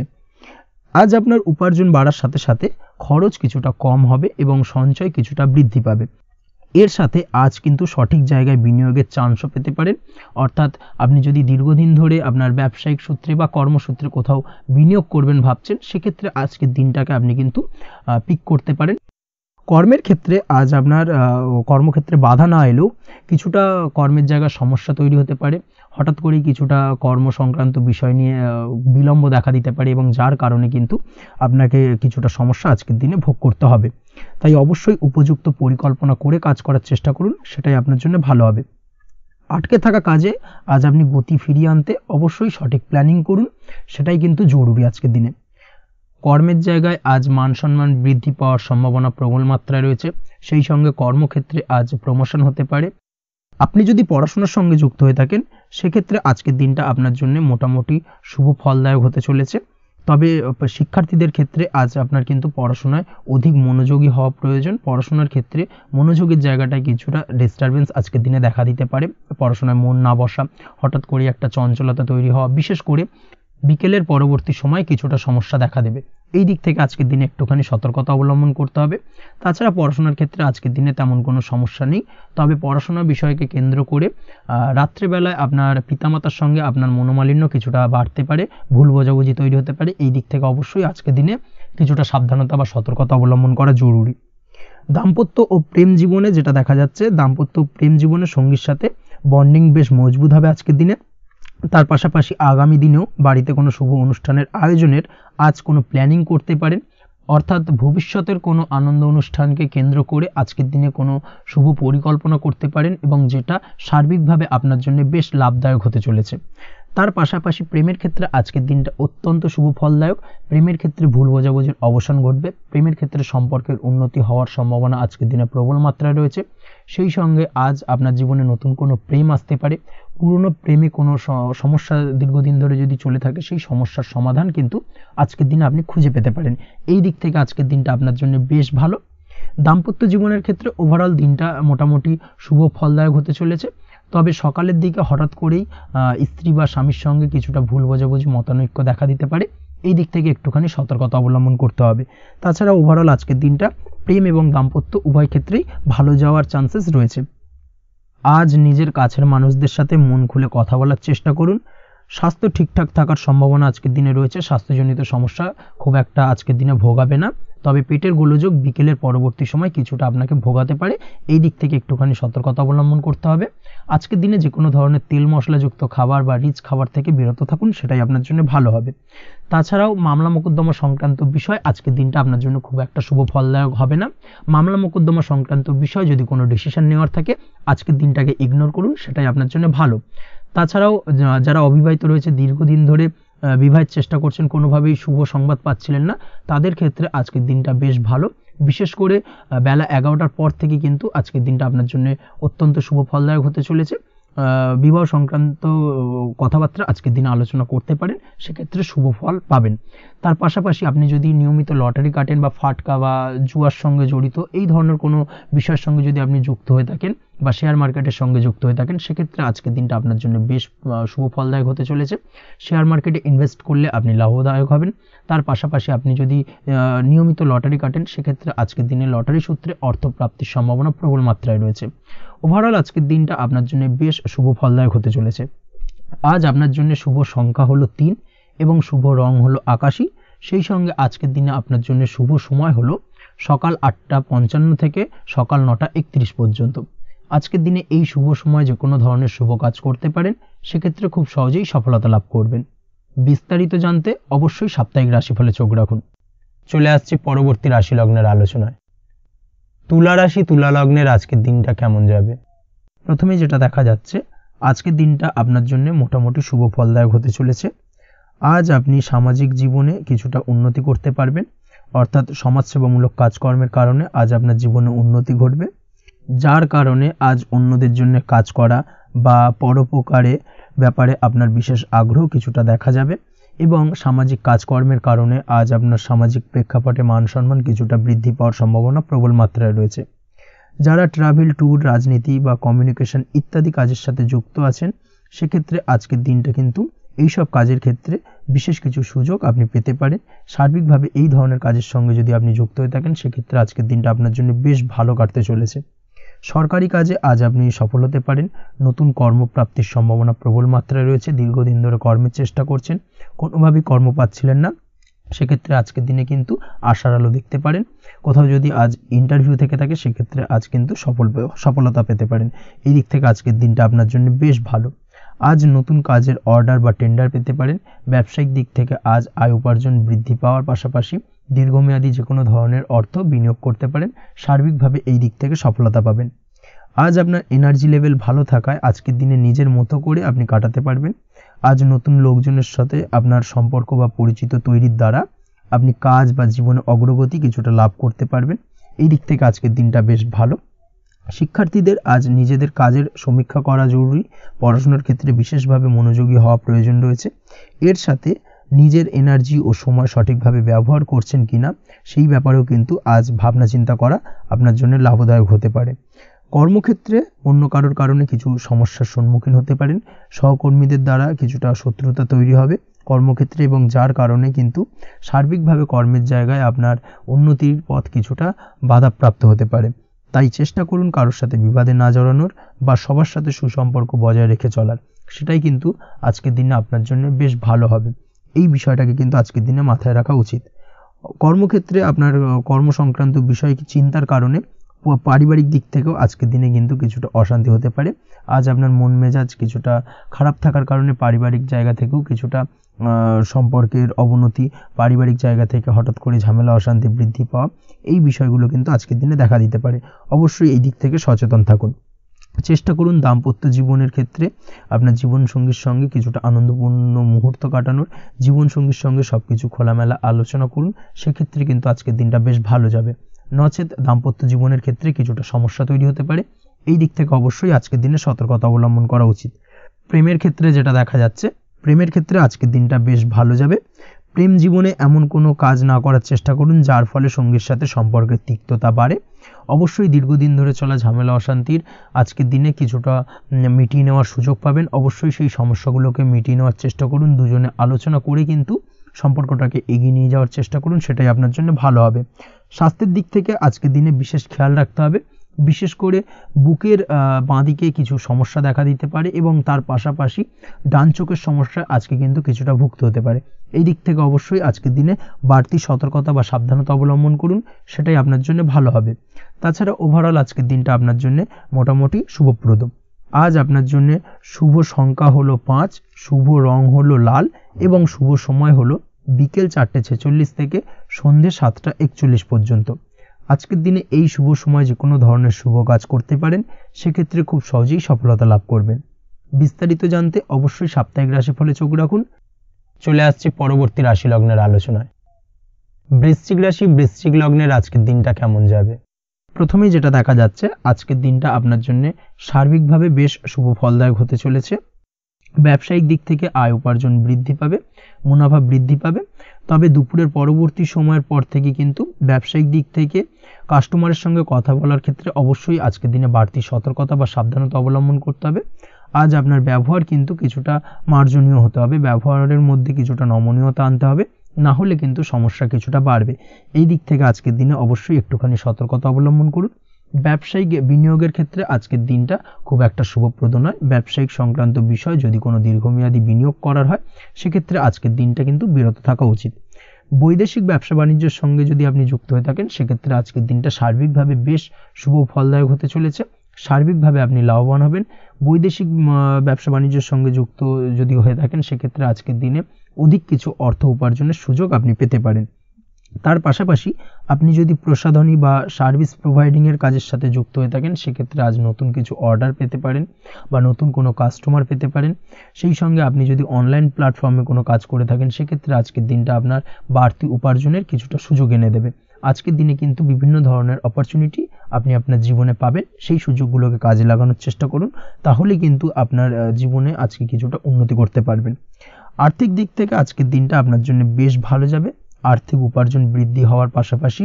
আজ আপনার উপার্জন বাড়ার সাথে সাথে খরচ কিছুটা কম হবে এবং সঞ্চয় কিছুটা বৃদ্ধি পাবে। এর সাথে আজ কিন্তু সঠিক জায়গায় বিনিয়োগের চান্সও পেতে পারেন। অর্থাৎ আপনি যদি দীর্ঘদিন ধরে আপনার ব্যবসায়িক সূত্রে বা কর্মসূত্রে কোথাও বিনিয়োগ করবেন ভাবছেন, সেক্ষেত্রে আজকের দিনটাকে আপনি কিন্তু পিক করতে পারেন। কর্মের ক্ষেত্রে আজ আপনার কর্মক্ষেত্রে বাধা না এলেও কিছুটা কর্মের জায়গায় সমস্যা তৈরি হতে পারে। হঠাৎ করেই কিছুটা কর্ম সংক্রান্ত বিষয় নিয়ে বিলম্ব দেখা দিতে পারে এবং যার কারণে কিন্তু আপনাকে কিছুটা সমস্যা আজকের দিনে ভোগ করতে হবে। তাই অবশ্যই উপযুক্ত পরিকল্পনা করে কাজ করার চেষ্টা করুন, সেটাই আপনার জন্য ভালো হবে। আটকে থাকা কাজে আজ আপনি গতি ফিরিয়ে আনতে অবশ্যই সঠিক প্ল্যানিং করুন, সেটাই কিন্তু জরুরি আজকের দিনে। কর্মের জায়গায় আজ মান সম্মান বৃদ্ধি পাওয়ার সম্ভাবনা প্রবল মাত্রায় রয়েছে। সেই সঙ্গে কর্মক্ষেত্রে আজ প্রমোশন হতে পারে। আপনি যদি পড়াশোনার সঙ্গে যুক্ত হয়ে থাকেন সেক্ষেত্রে আজকের দিনটা আপনার জন্য মোটামুটি শুভ ফলদায়ক হতে চলেছে। তবে শিক্ষার্থীদের ক্ষেত্রে আজ আপনার কিন্তু পড়াশোনায় অধিক মনোযোগী হওয়া প্রয়োজন। পড়াশোনার ক্ষেত্রে মনোযোগের জায়গাটায় কিছুটা ডিস্টারবেন্স আজকের দিনে দেখা দিতে পারে। পড়াশোনায় মন না বসা, হঠাৎ করে একটা চঞ্চলতা তৈরি হওয়া, বিশেষ করে বিকেলের পরবর্তী সময় কিছুটা সমস্যা দেখা দেবে। এই দিক থেকে আজকের দিনে একটুখানি সতর্কতা অবলম্বন করতে হবে। তাছাড়া পড়াশোনার ক্ষেত্রে আজকের দিনে তেমন কোনো সমস্যা নেই। তবে পড়াশোনার বিষয়কে কেন্দ্র করে রাত্রেবেলায় আপনার পিতামাতার সঙ্গে আপনার মনোমালিন্য কিছুটা বাড়তে পারে, ভুল বোঝাবুঝি তৈরি হতে পারে। এই দিক থেকে অবশ্যই আজকের দিনে কিছুটা সাবধানতা বা সতর্কতা অবলম্বন করা জরুরি। দাম্পত্য ও প্রেম জীবনে যেটা দেখা যাচ্ছে, দাম্পত্য প্রেম জীবনে সঙ্গীর সাথে বন্ডিং বেশ মজবুত হবে আজকের দিনে। তার পাশাপাশি আগামী দিনেও বাড়িতে কোনো শুভ অনুষ্ঠানের আয়োজনের আজ কোনো প্ল্যানিং করতে পারেন। অর্থাৎ ভবিষ্যতের কোনো আনন্দ অনুষ্ঠানকে কেন্দ্র করে আজকের দিনে কোনো শুভ পরিকল্পনা করতে পারেন এবং যেটা সার্বিকভাবে আপনার জন্য বেশ লাভদায়ক হতে চলেছে। তার পাশাপাশি প্রেমের ক্ষেত্রে আজকের দিনটা অত্যন্ত শুভ ফলদায়ক। প্রেমের ক্ষেত্রে ভুল বোঝাবুঝির অবসান ঘটবে। প্রেমের ক্ষেত্রে সম্পর্কের উন্নতি হওয়ার সম্ভাবনা আজকের দিনে প্রবল মাত্রায় রয়েছে। সেই সঙ্গে আজ আপনার জীবনে নতুন কোনো প্রেম আসতে পারে। পুরনো প্রেমে কোনো সমস্যা দীর্ঘদিন ধরে যদি চলে থাকে সেই সমস্যার সমাধান কিন্তু আজকের দিনে আপনি খুঁজে পেতে পারেন। এই দিক থেকে আজকের দিনটা আপনার জন্য বেশ ভালো। দাম্পত্য জীবনের ক্ষেত্রে ওভারঅল দিনটা মোটামুটি শুভ ফলদায়ক হতে চলেছে। তবে সকালের দিকে হঠাৎ করেই স্ত্রী বা স্বামীর সঙ্গে কিছুটা ভুল বোঝাবুঝি মতানৈক্য দেখা দিতে পারে। এই দিক থেকে একটুখানি সতর্কতা অবলম্বন করতে হবে। তাছাড়া ওভারঅল আজকের দিনটা প্রেম এবং দাম্পত্য উভয় ক্ষেত্রেই ভালো যাওয়ার চান্সেস রয়েছে। আজ নিজের কাছের মানুষদের সাথে মন খুলে কথা বলার চেষ্টা করুন। স্বাস্থ্য ঠিকঠাক থাকার সম্ভাবনা আজকের দিনে রয়েছে। স্বাস্থ্যজনিত সমস্যা খুব একটা আজকের দিনে ভোগাবে না। তবে পেটের গোলযোগ বিকেলের পরবর্তী সময় কিছুটা আপনাকে ভোগাতে পারে। এই দিক থেকে একটুখানি সতর্কতা অবলম্বন করতে হবে। আজকের দিনে যে কোনো ধরনের তেল মশলাযুক্ত খাবার বা রিচ খাবার থেকে বিরত থাকুন, সেটাই আপনার জন্য ভালো হবে। তাছাড়াও মামলা মোকদ্দমা সংক্রান্ত বিষয় আজকের দিনটা আপনার জন্য খুব একটা শুভ ফলদায়ক হবে না। মামলা মোকদ্দমা সংক্রান্ত বিষয় যদি কোনো ডিসিশন নেওয়ার থাকে আজকের দিনটাকে ইগনোর করুন, সেটাই আপনার জন্য ভালো। তাছাড়াও যারা অবিবাহিত রয়েছে, দীর্ঘদিন ধরে বিবাহের চেষ্টা করছেন, কোনোভাবেই শুভ সংবাদ পাচ্ছিলেন না, তাদের ক্ষেত্রে আজকের দিনটা বেশ ভালো। বিশেষ করে বেলা 11টার পর থেকে কিন্তু আজকের দিনটা আপনার জন্য অত্যন্ত শুভ ফলদায়ক হতে চলেছে। বিবাহ সংক্রান্ত কথাবার্তা আজকের দিনে আলোচনা করতে পারেন, সেক্ষেত্রে শুভ ফল পাবেন। তার পাশাপাশি আপনি যদি নিয়মিত লটারি কাটেন বা ফাটকা বা জুয়ার সঙ্গে জড়িত এই ধরনের কোনো বিষয়ের সঙ্গে যদি আপনি যুক্ত হয়ে থাকেন বা শেয়ার মার্কেটের সঙ্গে যুক্ত হয়ে থাকেন, সেক্ষেত্রে আজকের দিনটা আপনার জন্য বেশ শুভ ফলদায়ক হতে চলেছে। শেয়ার মার্কেটে ইনভেস্ট করলে আপনি লাভদায়ক হবেন। তার পাশাপাশি আপনি যদি নিয়মিত লটারি কাটেন, সেক্ষেত্রে আজকের দিনে লটারি সূত্রে অর্থ প্রাপ্তির সম্ভাবনা প্রবল মাত্রায় রয়েছে। ওভারঅল আজকের দিনটা আপনার জন্য বেশ শুভ ফলদায়ক হতে চলেছে। আজ আপনার জন্য শুভ সংখ্যা হলো 3 এবং শুভ রং হলো আকাশী। সেই সঙ্গে আজকের দিনে আপনার জন্য শুভ সময় হলো সকাল 8:55 থেকে সকাল 9:31 পর্যন্ত। আজকের দিনে এই শুভ সময় যে কোনো ধরনের শুভ কাজ করতে পারেন, সেক্ষেত্রে খুব সহজেই সফলতা লাভ করবেন। বিস্তারিত জানতে অবশ্যই সাপ্তাহিক রাশিফলে চোখ রাখুন। চলে আসছে পরবর্তী রাশি লগ্নের আলোচনায়। তুলা রাশি, তুলা লগ্নের আজকের দিনটা কেমন যাবে? প্রথমে যেটা দেখা যাচ্ছে, আজকের দিনটা আপনার জন্য মোটামুটি শুভ ফলদায়ক হতে চলেছে। আজ আপনি সামাজিক জীবনে কিছুটা উন্নতি করতে পারবেন, অর্থাৎ সমাজসেবামূলক কাজকর্মের কারণে আজ আপনার জীবনে উন্নতি ঘটবে, যার কারণে আজ অন্যদের জন্য কাজ করা বা পরোপকারে ব্যাপারে আপনার বিশেষ আগ্রহ কিছুটা দেখা যাবে এবং সামাজিক কাজকর্মের কারণে আজ আপনার সামাজিক প্রেক্ষাপটে মান সম্মান কিছুটা বৃদ্ধি পাওয়ার সম্ভাবনা প্রবল মাত্রায় রয়েছে। যারা ট্রাভেল, ট্যুর, রাজনীতি বা কমিউনিকেশন ইত্যাদি কাজের সাথে যুক্ত আছেন, সেক্ষেত্রে আজকের দিনটা কিন্তু এইসব কাজের ক্ষেত্রে বিশেষ কিছু সুযোগ আপনি পেতে পারেন। সার্বিকভাবে এই ধরনের কাজের সঙ্গে যদি আপনি যুক্ত হয়ে থাকেন, সেক্ষেত্রে আজকের দিনটা আপনার জন্য বেশ ভালো কাটতে চলেছে। সরকারি কাজে আজ আপনি সফল হতে পারেন। নতুন কর্মপ্রাপ্তির সম্ভাবনা প্রবল মাত্রায় রয়েছে। দীর্ঘদিন ধরে কর্মের চেষ্টা করছেন, কোনোভাবেই কর্ম পাচ্ছিলেন না, সেক্ষেত্রে আজকের দিনে কিন্তু আশার আলো দেখতে পারেন। কোথাও যদি আজ ইন্টারভিউ থেকে থাকে সেক্ষেত্রে আজ কিন্তু সফলতা পেতে পারেন। এই দিক থেকে আজকের দিনটা আপনার জন্য বেশ ভালো। আজ নতুন কাজের অর্ডার বা টেন্ডার পেতে পারেন। ব্যবসায়িক দিক থেকে আজ আয় উপার্জন বৃদ্ধি পাওয়ার পাশাপাশি দীর্ঘমেয়াদী যে কোনো ধরনের অর্থ বিনিয়োগ করতে পারেন। সার্বিকভাবে এই দিক থেকে সফলতা পাবেন। আজ আপনার এনার্জি লেভেল ভালো থাকায় আজকের দিনে নিজের মতো করে আপনি কাটাতে পারবেন। আজ নতুন লোকজনের সাথে আপনার সম্পর্ক বা পরিচিত তৈরির দ্বারা আপনি কাজ বা জীবনে অগ্রগতি কিছুটা লাভ করতে পারবেন। এই দিক থেকে আজকের দিনটা বেশ ভালো। শিক্ষার্থীদের আজ নিজেদের কাজের সমীক্ষা করা জরুরি। পড়াশোনার ক্ষেত্রে বিশেষভাবে মনোযোগী হওয়া প্রয়োজন রয়েছে। এর সাথে নিজের এনার্জি ও সময় সঠিকভাবে ব্যবহার করছেন কিনা সেই ব্যাপারেও কিন্তু আজ ভাবনা চিন্তা করা আপনার জন্য লাভদায়ক হতে পারে। কর্মক্ষেত্রে অন্য কারোর কারণে কিছু সমস্যার সম্মুখীন হতে পারেন। সহকর্মীদের দ্বারা কিছুটা শত্রুতা তৈরি হবে কর্মক্ষেত্রে, এবং যার কারণে কিন্তু সার্বিকভাবে কর্মের জায়গায় আপনার উন্নতির পথ কিছুটা বাধাপ্রাপ্ত হতে পারে। তাই চেষ্টা করুন কারোর সাথে বিবাদে না জড়ানোর বা সবার সাথে সুসম্পর্ক বজায় রেখে চলার। সেটাই কিন্তু আজকের দিনে আপনার জন্য বেশ ভালো হবে। এই বিষয়টাকে কিন্তু আজকের দিনে মাথায় রাখা উচিত। কর্মক্ষেত্রে আপনার কর্ম সংক্রান্ত বিষয় চিন্তার কারণে পারিবারিক দিক থেকেও আজকের দিনে কিন্তু কিছুটা অশান্তি হতে পারে। আজ আপনার মন মেজাজ কিছুটা খারাপ থাকার কারণে পারিবারিক জায়গা থেকেও কিছুটা সম্পর্কের অবনতি, পারিবারিক জায়গা থেকে হঠাৎ করে ঝামেলা অশান্তি বৃদ্ধি পাওয়া, এই বিষয়গুলো কিন্তু আজকের দিনে দেখা দিতে পারে। অবশ্যই এই দিক থেকে সচেতন থাকুন। চেষ্টা করুন দাম্পত্য জীবনের ক্ষেত্রে আপনার জীবনসঙ্গীর সঙ্গে কিছুটা আনন্দপূর্ণ মুহূর্ত কাটানোর। জীবনসঙ্গীর সঙ্গে সব কিছু খোলামেলা আলোচনা করুন, সেক্ষেত্রে কিন্তু আজকের দিনটা বেশ ভালো যাবে। নচেত দাম্পত্য জীবনের ক্ষেত্রে কিছুটা সমস্যা তৈরি হতে পারে। এই দিক থেকে অবশ্যই আজকের দিনে সতর্কতা অবলম্বন করা উচিত। প্রেমের ক্ষেত্রে যেটা দেখা যাচ্ছে, প্রেমের ক্ষেত্রে আজকের দিনটা বেশ ভালো যাবে। প্রেম জীবনে এমন কোনো কাজ না করার চেষ্টা করুন যার ফলে সঙ্গীর সাথে সম্পর্কের তিক্ততা বাড়ে। অবশ্যই দীর্ঘদিন ধরে চলা ঝামেলা অশান্তির আজকের দিনে কিছুটা মিটিয়ে নেওয়ার সুযোগ পাবেন। অবশ্যই সেই সমস্যাগুলোকে মিটিয়ে নেওয়ার চেষ্টা করুন। দুজনে আলোচনা করে কিন্তু সম্পর্কটাকে এগিয়ে নিয়ে যাওয়ার চেষ্টা করুন, সেটাই আপনার জন্য ভালো হবে। স্বাস্থ্যের দিক থেকে আজকের দিনে বিশেষ খেয়াল রাখতে হবে। বিশেষ করে বুকের বাঁদিকে কিছু সমস্যা দেখা দিতে পারে এবং তার পাশাপাশি ডান চোখের সমস্যা আজকে কিন্তু কিছুটা ভুগতে হতে পারে। এই দিক থেকে অবশ্যই আজকের দিনে বাড়তি সতর্কতা বা সাবধানতা অবলম্বন করুন, সেটাই আপনার জন্য ভালো হবে। তাছাড়া ওভারঅল আজকের দিনটা আপনার জন্য মোটামুটি শুভপ্রদ। আজ আপনার জন্য শুভ সংখ্যা হলো 5, শুভ রং হলো লাল এবং শুভ সময় হলো বিকেল 4:46 থেকে সন্ধ্যে 7:41 পর্যন্ত। আজকের দিনে এই শুভ সময় যে কোনো ধরনের শুভ কাজ করতে পারেন, সেক্ষেত্রে খুব সহজেই সফলতা লাভ করবেন। বিস্তারিত জানতে অবশ্যই সাপ্তাহিক রাশিফলে চোখ রাখুন। চলে আসছে পরবর্তী রাশি লগ্নের আলোচনায়। বৃশ্চিক রাশি, বৃশ্চিক লগ্নের আজকের দিনটা কেমন যাবে? প্রথমেই যেটা দেখা যাচ্ছে, আজকের দিনটা আপনার জন্য সার্বিকভাবে বেশ শুভ ফলদায়ক হতে চলেছে। ব্যবসায়িক দিক থেকে আয় উপার্জন বৃদ্ধি পাবে, মুনাফা বৃদ্ধি পাবে। তবে দুপুরের পরবর্তী সময়ের পর থেকে কিন্তু ব্যবসায়িক দিক থেকে কাস্টমারের সঙ্গে কথা বলার ক্ষেত্রে অবশ্যই আজকের দিনে বাড়তি সতর্কতা বা সাবধানতা অবলম্বন করতে হবে। আজ আপনার ব্যবহার কিন্তু কিছুটা মার্জনীয় হতে হবে, ব্যবহারের মধ্যে কিছুটা নমনীয়তা আনতে হবে, না হলে কিন্তু সমস্যা কিছুটা বাড়বে। এই দিক থেকে আজকের দিনে অবশ্যই একটুখানি সতর্কতা অবলম্বন করুন। ব্যবসায়িক বিনিয়োগের ক্ষেত্রে আজকের দিনটা খুব একটা শুভপ্রদ নয়। ব্যবসায়িক সংক্রান্ত বিষয় যদি কোনো দীর্ঘমেয়াদী বিনিয়োগ করার হয়, সেক্ষেত্রে আজকের দিনটা কিন্তু বিরত থাকা উচিত। বৈদেশিক ব্যবসা বাণিজ্যের সঙ্গে যদি আপনি যুক্ত হয়ে থাকেন, সেক্ষেত্রে আজকের দিনটা সার্বিকভাবে বেশ শুভ ফলদায়ক হতে চলেছে। সার্বিকভাবে আপনি লাভবান হবেন। বৈদেশিক ব্যবসা বাণিজ্যের সঙ্গে যুক্ত যদি হয়ে থাকেন, সেক্ষেত্রে আজকের দিনে অধিক কিছু অর্থ উপার্জনের সুযোগ আপনি পেতে পারেন। তার পাশাপাশি আপনি যদি প্রসাধনী বা সার্ভিস প্রোভাইডিংয়ের কাজের সাথে যুক্ত হয়ে থাকেন, সেক্ষেত্রে আজ নতুন কিছু অর্ডার পেতে পারেন বা নতুন কোনো কাস্টমার পেতে পারেন। সেই সঙ্গে আপনি যদি অনলাইন প্ল্যাটফর্মে কোনো কাজ করে থাকেন, সেক্ষেত্রে আজকের দিনটা আপনার বাড়তি উপার্জনের কিছুটা সুযোগ এনে দেবে। আজকের দিনে কিন্তু বিভিন্ন ধরনের অপরচুনিটি আপনি আপনার জীবনে পাবেন। সেই সুযোগগুলোকে কাজে লাগানোর চেষ্টা করুন, তাহলে কিন্তু আপনার জীবনে আজকে কিছুটা উন্নতি করতে পারবেন। আর্থিক দিক থেকে আজকের দিনটা আপনার জন্য বেশ ভালো যাবে। আর্থিক উপার্জন বৃদ্ধি হওয়ার পাশাপাশি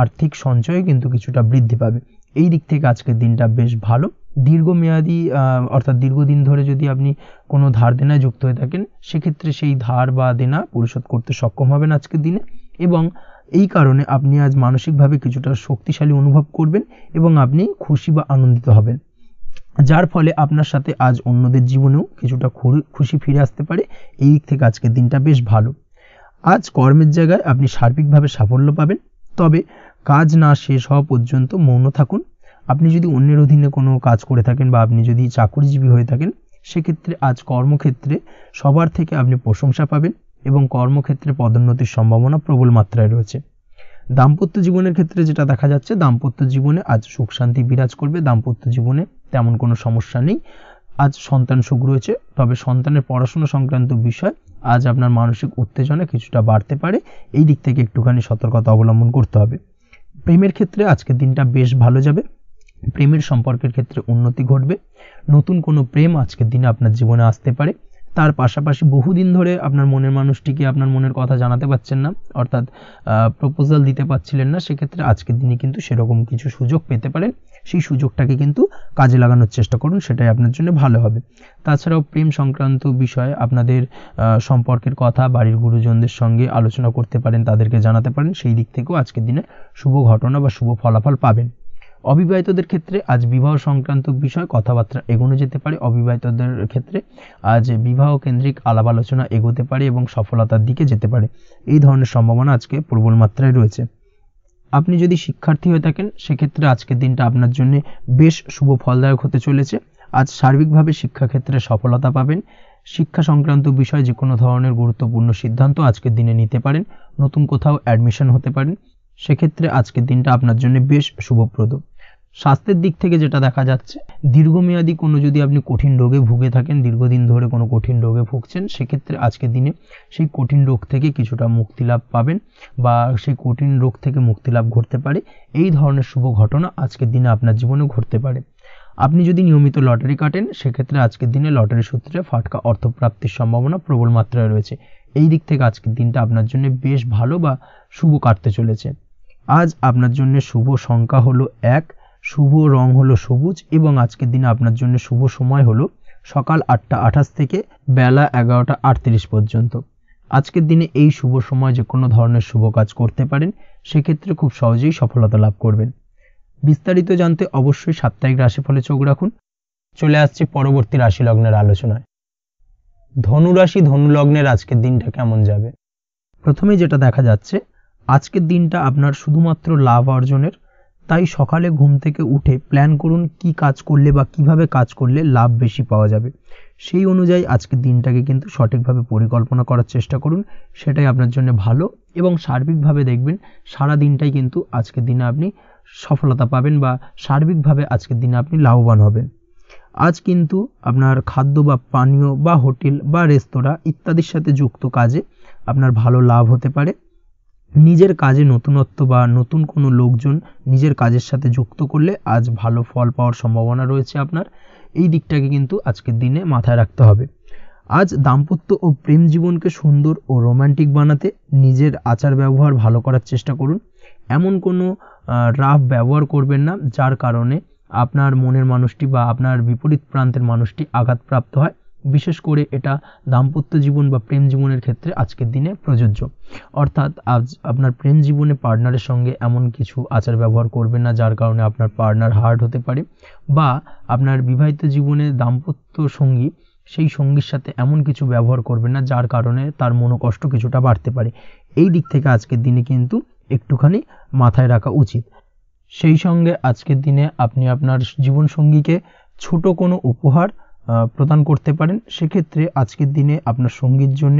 আর্থিক সঞ্চয় কিন্তু কিছুটা বৃদ্ধি পাবে। এই দিক থেকে আজকের দিনটা বেশ ভালো। দীর্ঘমেয়াদী অর্থাৎ দীর্ঘদিন ধরে যদি আপনি কোনো ধার দেনায় যুক্ত হয়ে থাকেন, সেক্ষেত্রে সেই ধার বা দেনা পরিশোধ করতে সক্ষম হবেন আজকের দিনে, এবং এই কারণে আপনি আজ মানসিকভাবে কিছুটা শক্তিশালী অনুভব করবেন এবং আপনি খুশি বা আনন্দিত হবেন, যার ফলে আপনার সাথে আজ অন্যদের জীবনেও কিছুটা খুশি ফিরে আসতে পারে। এই দিক থেকে আজকের দিনটা বেশ ভালো। আজ কর্মের জায়গায় আপনি সার্বিকভাবে সাফল্য পাবেন, তবে কাজ না শেষ হওয়া পর্যন্ত মৌন থাকুন। আপনি যদি অন্যের অধীনে কোনো কাজ করে থাকেন বা আপনি যদি চাকুরিজীবী হয়ে থাকেন, সেক্ষেত্রে আজ কর্মক্ষেত্রে সবার থেকে আপনি প্রশংসা পাবেন এবং কর্মক্ষেত্রে পদোন্নতির সম্ভাবনা প্রবল মাত্রায় রয়েছে। দাম্পত্য জীবনের ক্ষেত্রে যেটা দেখা যাচ্ছে, দাম্পত্য জীবনে আজ সুখ শান্তি বিরাজ করবে। দাম্পত্য জীবনে তেমন কোনো সমস্যা নেই। আজ সন্তান সুখ রয়েছে, তবে সন্তানের পড়াশোনা সংক্রান্ত বিষয় আজ আপনার মানসিক উত্তেজনা কিছুটা বাড়তে পারে। এই দিক থেকে একটুখানি সতর্কতা অবলম্বন করতে হবে। প্রেমের ক্ষেত্রে আজকের দিনটা বেশ ভালো যাবে। প্রেমের সম্পর্কের ক্ষেত্রে উন্নতি ঘটবে। নতুন কোনো প্রেম আজকের দিনে আপনার জীবনে আসতে পারে। তার পাশাপাশি বহুদিন ধরে আপনার মনের মানুষটিকে আপনার মনের কথা জানাতে পারছেন না, অর্থাৎ প্রপোজাল দিতে পারছিলেন না, সেক্ষেত্রে আজকের দিনে কিন্তু সেরকম কিছু সুযোগ পেতে পারেন। সেই সুযোগটাকে কিন্তু কাজে লাগানোর চেষ্টা করুন, সেটাই আপনার জন্য ভালো হবে। তাছাড়াও প্রেম সংক্রান্ত বিষয়ে আপনাদের সম্পর্কের কথা বাড়ির গুরুজনদের সঙ্গে আলোচনা করতে পারেন, তাদেরকে জানাতে পারেন। সেই দিক থেকেও আজকের দিনে শুভ ঘটনা বা শুভ ফলাফল পাবেন। অবিবাহিতদের ক্ষেত্রে আজ বিবাহ সংক্রান্ত বিষয় কথাবার্তা এগোনো যেতে পারে। অবিবাহিতদের ক্ষেত্রে আজ বিবাহ কেন্দ্রিক আলাপ আলোচনা এগোতে পারে এবং সফলতার দিকে যেতে পারে। এই ধরনের সম্ভাবনা আজকে প্রবল মাত্রায় রয়েছে। আপনি যদি শিক্ষার্থী হয়ে থাকেন, সেক্ষেত্রে আজকের দিনটা আপনার জন্য বেশ শুভ ফলদায়ক হতে চলেছে। আজ সার্বিকভাবে শিক্ষাক্ষেত্রে সফলতা পাবেন। শিক্ষা সংক্রান্ত বিষয় যে কোনো ধরনের গুরুত্বপূর্ণ সিদ্ধান্ত আজকের দিনে নিতে পারেন। নতুন কোথাও অ্যাডমিশন হতে পারেন, সেক্ষেত্রে আজকের দিনটা আপনার জন্য বেশ শুভপ্রদ। স্বাস্থ্যের দিক থেকে যেটা দেখা যাচ্ছে, দীর্ঘমেয়াদী কোনো যদি আপনি কঠিন রোগে ভুগে থাকেন, দীর্ঘদিন ধরে কোনো কঠিন রোগে ভুগছেন, সেক্ষেত্রে আজকের দিনে সেই কঠিন রোগ থেকে কিছুটা মুক্তি লাভ পাবেন বা সেই কঠিন রোগ থেকে মুক্তি লাভ ঘটতে পারে। এই ধরনের শুভ ঘটনা আজকের দিনে আপনার জীবনে ঘটতে পারে। আপনি যদি নিয়মিত লটারি কাটেন, সেক্ষেত্রে আজকের দিনে লটারি সূত্রে ফাটকা অর্থপ্রাপ্তির সম্ভাবনা প্রবল মাত্রায় রয়েছে। এই দিক থেকে আজকের দিনটা আপনার জন্য বেশ ভালো বা শুভ কাটতে চলেছে। আজ আপনার জন্য শুভ সংখ্যা হলো 1, শুভ রং হলো সবুজ এবং আজকের দিনে আপনার জন্য শুভ সময় হলো সকাল 8টা 28 থেকে বেলা 11টা 38 পর্যন্ত। আজকের দিনে এই শুভ সময় যে কোনো ধরনের শুভ কাজ করতে পারেন, সেক্ষেত্রে খুব সহজেই সফলতা লাভ করবেন। বিস্তারিত জানতে অবশ্যই সাপ্তাহিক রাশিফলে চোখ রাখুন। চলে আসছে পরবর্তী রাশি লগ্নের আলোচনায়। ধনু রাশি ধনু লগ্নের আজকের দিনটা কেমন যাবে? প্রথমে যেটা দেখা যাচ্ছে, আজকের দিনটা আপনার শুধুমাত্র লাভ অর্জনের। তাই সকালে ঘুম থেকে উঠে প্ল্যান করুন কি কাজ করলে বা কিভাবে কাজ করলে লাভ বেশি পাওয়া যাবে। সেই অনুযায়ী আজকের দিনটাকে কিন্তু সঠিকভাবে পরিকল্পনা করার চেষ্টা করুন, সেটাই আপনার জন্য ভালো। এবং সার্বিকভাবে দেখবেন সারা দিনটাই কিন্তু আজকের দিনে আপনি সফলতা পাবেন বা সার্বিকভাবে আজকের দিনে আপনি লাভবান হবেন। আজ কিন্তু আপনার খাদ্য বা পানীয় বা হোটেল বা রেস্তোরাঁ ইত্যাদির সাথে যুক্ত কাজে আপনার ভালো লাভ হতে পারে। নিজের কাজে নতুনত্ব বা নতুন কোনো লোকজন নিজের কাজের সাথে যুক্ত করলে আজ ভালো ফল পাওয়ার সম্ভাবনা রয়েছে আপনার। এই দিকটাকে কিন্তু আজকের দিনে মাথায় রাখতে হবে। আজ দাম্পত্য ও প্রেম জীবনকে সুন্দর ও রোমান্টিক বানাতে নিজের আচার ব্যবহার ভালো করার চেষ্টা করুন। এমন কোনো রাফ ব্যবহার করবেন না যার কারণে আপনার মনের মানুষটি বা আপনার বিপরীত প্রান্তের মানুষটি আঘাতপ্রাপ্ত হয়। বিশেষ করে এটা দাম্পত্য জীবন বা প্রেম জীবনের ক্ষেত্রে আজকের দিনে প্রযোজ্য। অর্থাৎ আজ আপনার প্রেম জীবনে পার্টনারের সঙ্গে এমন কিছু আচার ব্যবহার করবেন না যার কারণে আপনার পার্টনার হার্ট হতে পারে, বা আপনার বিবাহিত জীবনে দাম্পত্য সঙ্গী সেই সঙ্গীর সাথে এমন কিছু ব্যবহার করবেন না যার কারণে তার মনোকষ্ট কিছুটা বাড়তে পারে। এই দিক থেকে আজকের দিনে কিন্তু একটুখানি মাথায় রাখা উচিত। সেই সঙ্গে আজকের দিনে আপনি আপনার জীবনসঙ্গীকে ছোট কোনো উপহার প্রদান করতে পারেন। সেক্ষেত্রে আজকের দিনে আপনার সঙ্গীর জন্য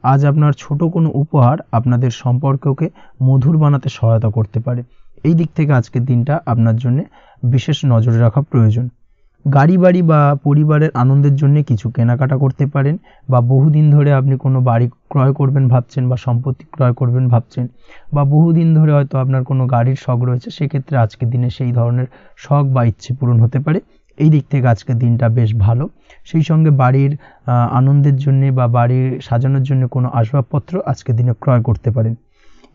আজ আপনার ছোট কোনো উপহার আপনাদের সম্পর্ককে মধুর বানাতে সহায়তা করতে পারে। এই দিক থেকে আজকের দিনটা আপনার জন্য বিশেষ নজরে রাখা প্রয়োজন। গাড়ি বাড়ি বা পরিবারের আনন্দের জন্য কিছু কেনাকাটা করতে পারেন, বা বহুদিন ধরে আপনি কোনো বাড়ি ক্রয় করবেন ভাবছেন বা সম্পত্তি ক্রয় করবেন ভাবছেন, বা বহুদিন ধরে হয়তো আপনার কোনো গাড়ির শখ রয়েছে, সেক্ষেত্রে আজকের দিনে সেই ধরনের শখ বা ইচ্ছে পূরণ হতে পারে। এই দিক থেকে আজকের দিনটা বেশ ভালো। সেই সঙ্গে বাড়ির আনন্দের জন্য বা বাড়ির সাজানোর জন্য কোনো আসবাবপত্র আজকের দিনে ক্রয় করতে পারেন।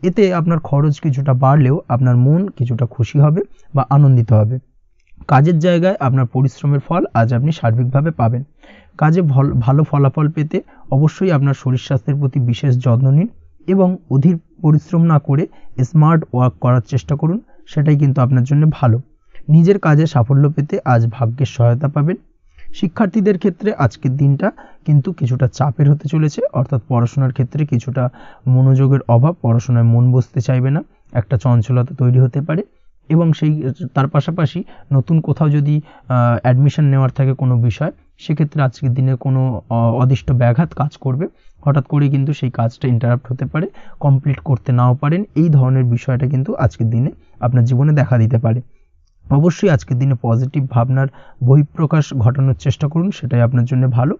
এতে আপনার খরচ কিছুটা বাড়লেও আপনার মন কিছুটা খুশি হবে বা আনন্দিত হবে। কাজের জায়গায় আপনার পরিশ্রমের ফল আজ আপনি সার্বিকভাবে পাবেন। কাজে ভালো ফলাফল পেতে অবশ্যই আপনার শরীর স্বাস্থ্যের প্রতি বিশেষ যত্ন নিন এবং অধীর পরিশ্রম না করে স্মার্ট ওয়ার্ক করার চেষ্টা করুন, সেটাই কিন্তু আপনার জন্য ভালো। নিজের কাজে সাফল্য পেতে আজ ভাগ্যের সহায়তা পাবেন। শিক্ষার্থীদের ক্ষেত্রে আজকের দিনটা কিন্তু কিছুটা চাপের হতে চলেছে, অর্থাৎ পড়াশোনার ক্ষেত্রে কিছুটা মনোযোগের অভাব, পড়াশোনায় মন বসতে চাইবে না, একটা চঞ্চলতা তৈরি হতে পারে। এবং তার পাশাপাশি নতুন কোথাও যদি অ্যাডমিশন নেওয়ার থাকে কোনো বিষয়, সেক্ষেত্রে আজকের দিনে কোনো অদিষ্ট ব্যাঘাত কাজ করবে, হঠাৎ করে কিন্তু সেই কাজটা ইন্টারাপ্ট হতে পারে, কমপ্লিট করতে নাও পারেন। এই ধরনের বিষয়টা কিন্তু আজকের দিনে আপনার জীবনে দেখা দিতে পারে। অবশ্যই আজকের দিনে পজিটিভ ভাবনার বহিঃপ্রকাশ ঘটানোর চেষ্টা করুন, সেটাই আপনার জন্য ভালো,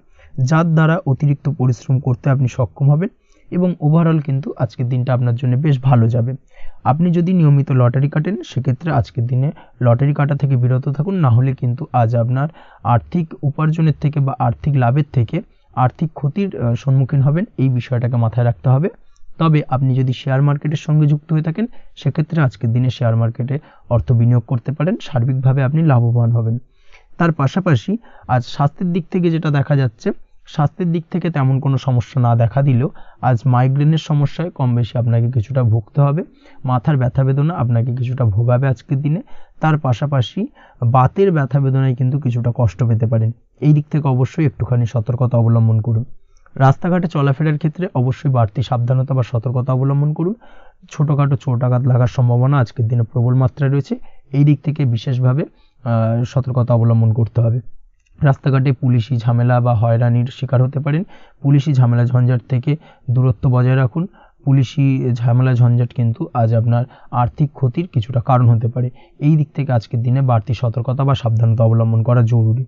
যার দ্বারা অতিরিক্ত পরিশ্রম করতে আপনি সক্ষম হবেন এবং ওভারঅল কিন্তু আজকের দিনটা আপনার জন্য বেশ ভালো যাবে। আপনি যদি নিয়মিত লটারি কাটেন, সেক্ষেত্রে আজকের দিনে লটারি কাটা থেকে বিরত থাকুন, না হলে কিন্তু আজ আপনার আর্থিক উপার্জনের থেকে বা আর্থিক লাভের থেকে আর্থিক ক্ষতির সম্মুখীন হবেন, এই বিষয়টাকে মাথায় রাখতে হবে। তবে আপনি যদি শেয়ার মার্কেটের সঙ্গে যুক্ত হয়ে থাকেন, সেক্ষেত্রে আজকের দিনে শেয়ার মার্কেটে অর্থ বিনিয়োগ করতে পারেন, সার্বিকভাবে আপনি লাভবান হবেন। তার পাশাপাশি আজ স্বাস্থ্যের দিক থেকে যেটা দেখা যাচ্ছে, স্বাস্থ্যের দিক থেকে তেমন কোনো সমস্যা না দেখা দিলেও আজ মাইগ্রেনের সমস্যায় কম বেশি আপনাকে কিছুটা ভুগতে হবে, মাথার ব্যথা বেদনা আপনাকে কিছুটা ভোগাবে আজকের দিনে। তার পাশাপাশি বাতের ব্যথা বেদনায় কিন্তু কিছুটা কষ্ট পেতে পারেন, এই দিক থেকে অবশ্যই একটুখানি সতর্কতা অবলম্বন করুন। রাস্তাঘাটে চলাফেরার ক্ষেত্রে অবশ্যই বাড়তি সাবধানতা বা সতর্কতা অবলম্বন করুন। ছোটোখাটো চোট আঘাত লাগার সম্ভাবনা আজকের দিনে প্রবল মাত্রায় রয়েছে, এই দিক থেকে বিশেষভাবে সতর্কতা অবলম্বন করতে হবে। রাস্তাঘাটে পুলিশি ঝামেলা বা হয়রানির শিকার হতে পারেন, পুলিশি ঝামেলা ঝঞ্ঝাট থেকে দূরত্ব বজায় রাখুন। পুলিশি ঝামেলা ঝঞ্ঝাট কিন্তু আজ আপনার আর্থিক ক্ষতির কিছুটা কারণ হতে পারে, এই দিক থেকে আজকের দিনে বাড়তি সতর্কতা বা সাবধানতা অবলম্বন করা জরুরি।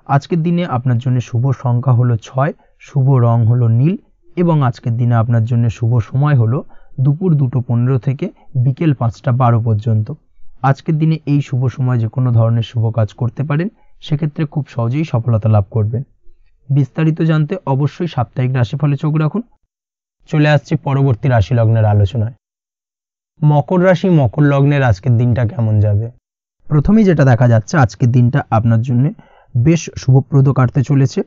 আজকের দিনে আপনার জন্য শুভ সংখ্যা হলো 6, শুভ রং হলো নীল এবং আজকের দিনে আপনার জন্য শুভ সময় হলো দুপুর 2:15 থেকে বিকেল 5:12 পর্যন্ত। আজকের দিনে এই শুভ সময় যে কোনো ধরনের শুভ কাজ করতে পারেন, সেক্ষেত্রে খুব সহজেই সফলতা লাভ করবেন। বিস্তারিত জানতে অবশ্যই সাপ্তাহিক রাশিফলে চোখ রাখুন। চলে আসছি পরবর্তী রাশি লগ্নের আলোচনায়। মকর রাশি, মকর লগ্নের আজকের দিনটা কেমন যাবে? প্রথমেই যেটা দেখা যাচ্ছে, আজকের দিনটা আপনার জন্য বেশ শুভপ্রদ কাটতে চলেছে।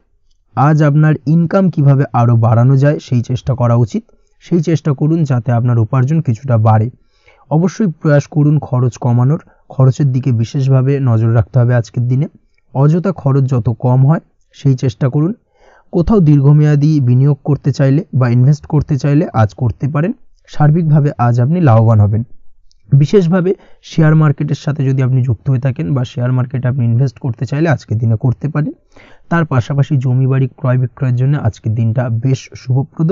আজ আপনার ইনকাম কিভাবে আরও বাড়ানো যায় সেই চেষ্টা করা উচিত, সেই চেষ্টা করুন যাতে আপনার উপার্জন কিছুটা বাড়ে। অবশ্যই প্রয়াস করুন খরচ কমানোর, খরচের দিকে বিশেষভাবে নজর রাখতে হবে আজকের দিনে। অযথা খরচ যত কম হয় সেই চেষ্টা করুন। কোথাও দীর্ঘমেয়াদী বিনিয়োগ করতে চাইলে বা ইনভেস্ট করতে চাইলে আজ করতে পারেন, সার্বিকভাবে আজ আপনি লাভবান হবেন। বিশেষভাবে শেয়ার মার্কেটের সাথে যদি আপনি যুক্ত হয়ে থাকেন বা শেয়ার মার্কেটে আপনি ইনভেস্ট করতে চাইলে আজকের দিনে করতে পারেন। তার পাশাপাশি জমি বাড়ি ক্রয় বিক্রয়ের জন্য আজকের দিনটা বেশ শুভপ্রদ,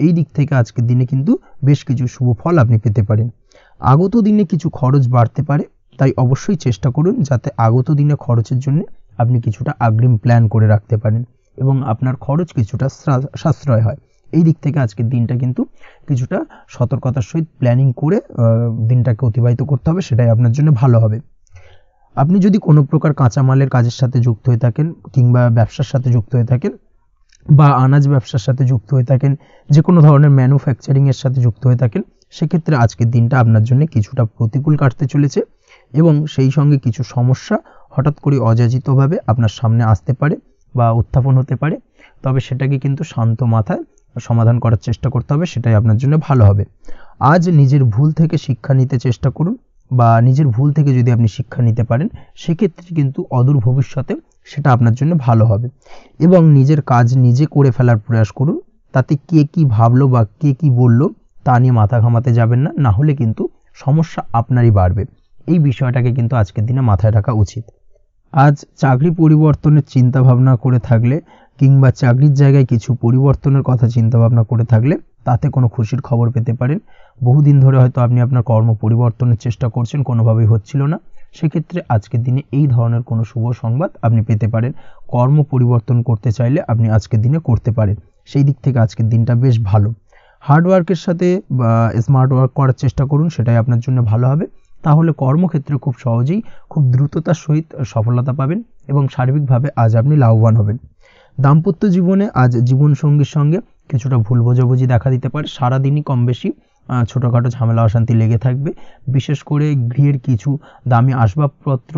এই দিক থেকে আজকের দিনে কিন্তু বেশ কিছু শুভ ফল আপনি পেতে পারেন। আগত দিনে কিছু খরচ বাড়তে পারে, তাই অবশ্যই চেষ্টা করুন যাতে আগত দিনে খরচের জন্য আপনি কিছুটা অগ্রিম প্ল্যান করে রাখতে পারেন এবং আপনার খরচ কিছুটা সাশ্রয় হয়। এই দিক থেকে আজকের দিনটা কিন্তু কিছুটা সতর্কতার সহিত প্ল্যানিং করে দিনটাকে অতিবাহিত করতে হবে, সেটাই আপনার জন্য ভালো হবে। আপনি যদি কোনো প্রকার কাঁচামালের কাজের সাথে যুক্ত হয়ে থাকেন কিংবা ব্যবসার সাথে যুক্ত হয়ে থাকেন বা আনাজ ব্যবসার সাথে যুক্ত হয়ে থাকেন, যে কোনো ধরনের ম্যানুফ্যাকচারিংয়ের সাথে যুক্ত হয়ে থাকেন, সেক্ষেত্রে আজকের দিনটা আপনার জন্য কিছুটা প্রতিকূল কাটতে চলেছে এবং সেই সঙ্গে কিছু সমস্যা হঠাৎ করে অযাচিতভাবে আপনার সামনে আসতে পারে বা উত্থাপন হতে পারে, তবে সেটাকে কিন্তু শান্ত মাথায় সমাধান করার চেষ্টা করতে হবে, সেটাই আপনার জন্য ভালো হবে। আজ নিজের ভুল থেকে শিক্ষা নিতে চেষ্টা করুন বা নিজের ভুল থেকে যদি আপনি শিক্ষা নিতে পারেন, সেক্ষেত্রে কিন্তু অদূর ভবিষ্যতে সেটা আপনার জন্য ভালো হবে। এবং নিজের কাজ নিজে করে ফেলার প্রয়াস করুন, তাতে কে কি ভাবলো বা কে কি বললো তা নিয়ে মাথা ঘামাতে যাবেন না, না হলে কিন্তু সমস্যা আপনারই বাড়বে। এই বিষয়টাকে কিন্তু আজকের দিনে মাথায় রাখা উচিত। আজ চাকরি পরিবর্তনের চিন্তা ভাবনা করে থাকলে কিংবা চাকরির জায়গায় কিছু পরিবর্তনের কথা চিন্তা ভাবনা করে থাকলে তাতে কোনো খুশির খবর পেতে পারেন। বহুদিন ধরে হয়তো আপনি আপনার কর্ম পরিবর্তনের চেষ্টা করছেন, কোনোভাবেই হচ্ছিল না, সেক্ষেত্রে আজকের দিনে এই ধরনের কোনো শুভ সংবাদ আপনি পেতে পারেন। কর্ম পরিবর্তন করতে চাইলে আপনি আজকের দিনে করতে পারেন, সেই দিক থেকে আজকের দিনটা বেশ ভালো। হার্ডওয়ার্কের সাথে বা স্মার্ট ওয়ার্ক করার চেষ্টা করুন, সেটাই আপনার জন্য ভালো হবে। তাহলে কর্মক্ষেত্রে খুব সহজেই খুব দ্রুততার সহিত সফলতা পাবেন এবং সার্বিকভাবে আজ আপনি লাভবান হবেন। দাম্পত্য জীবনে আজ জীবনসঙ্গীর সঙ্গে কিছুটা ভুল বোঝাবুঝি দেখা দিতে পারে, সারাদিনই কম বেশি ছোটোখাটো ঝামেলা অশান্তি লেগে থাকবে। বিশেষ করে গৃহের কিছু দামি আসবাবপত্র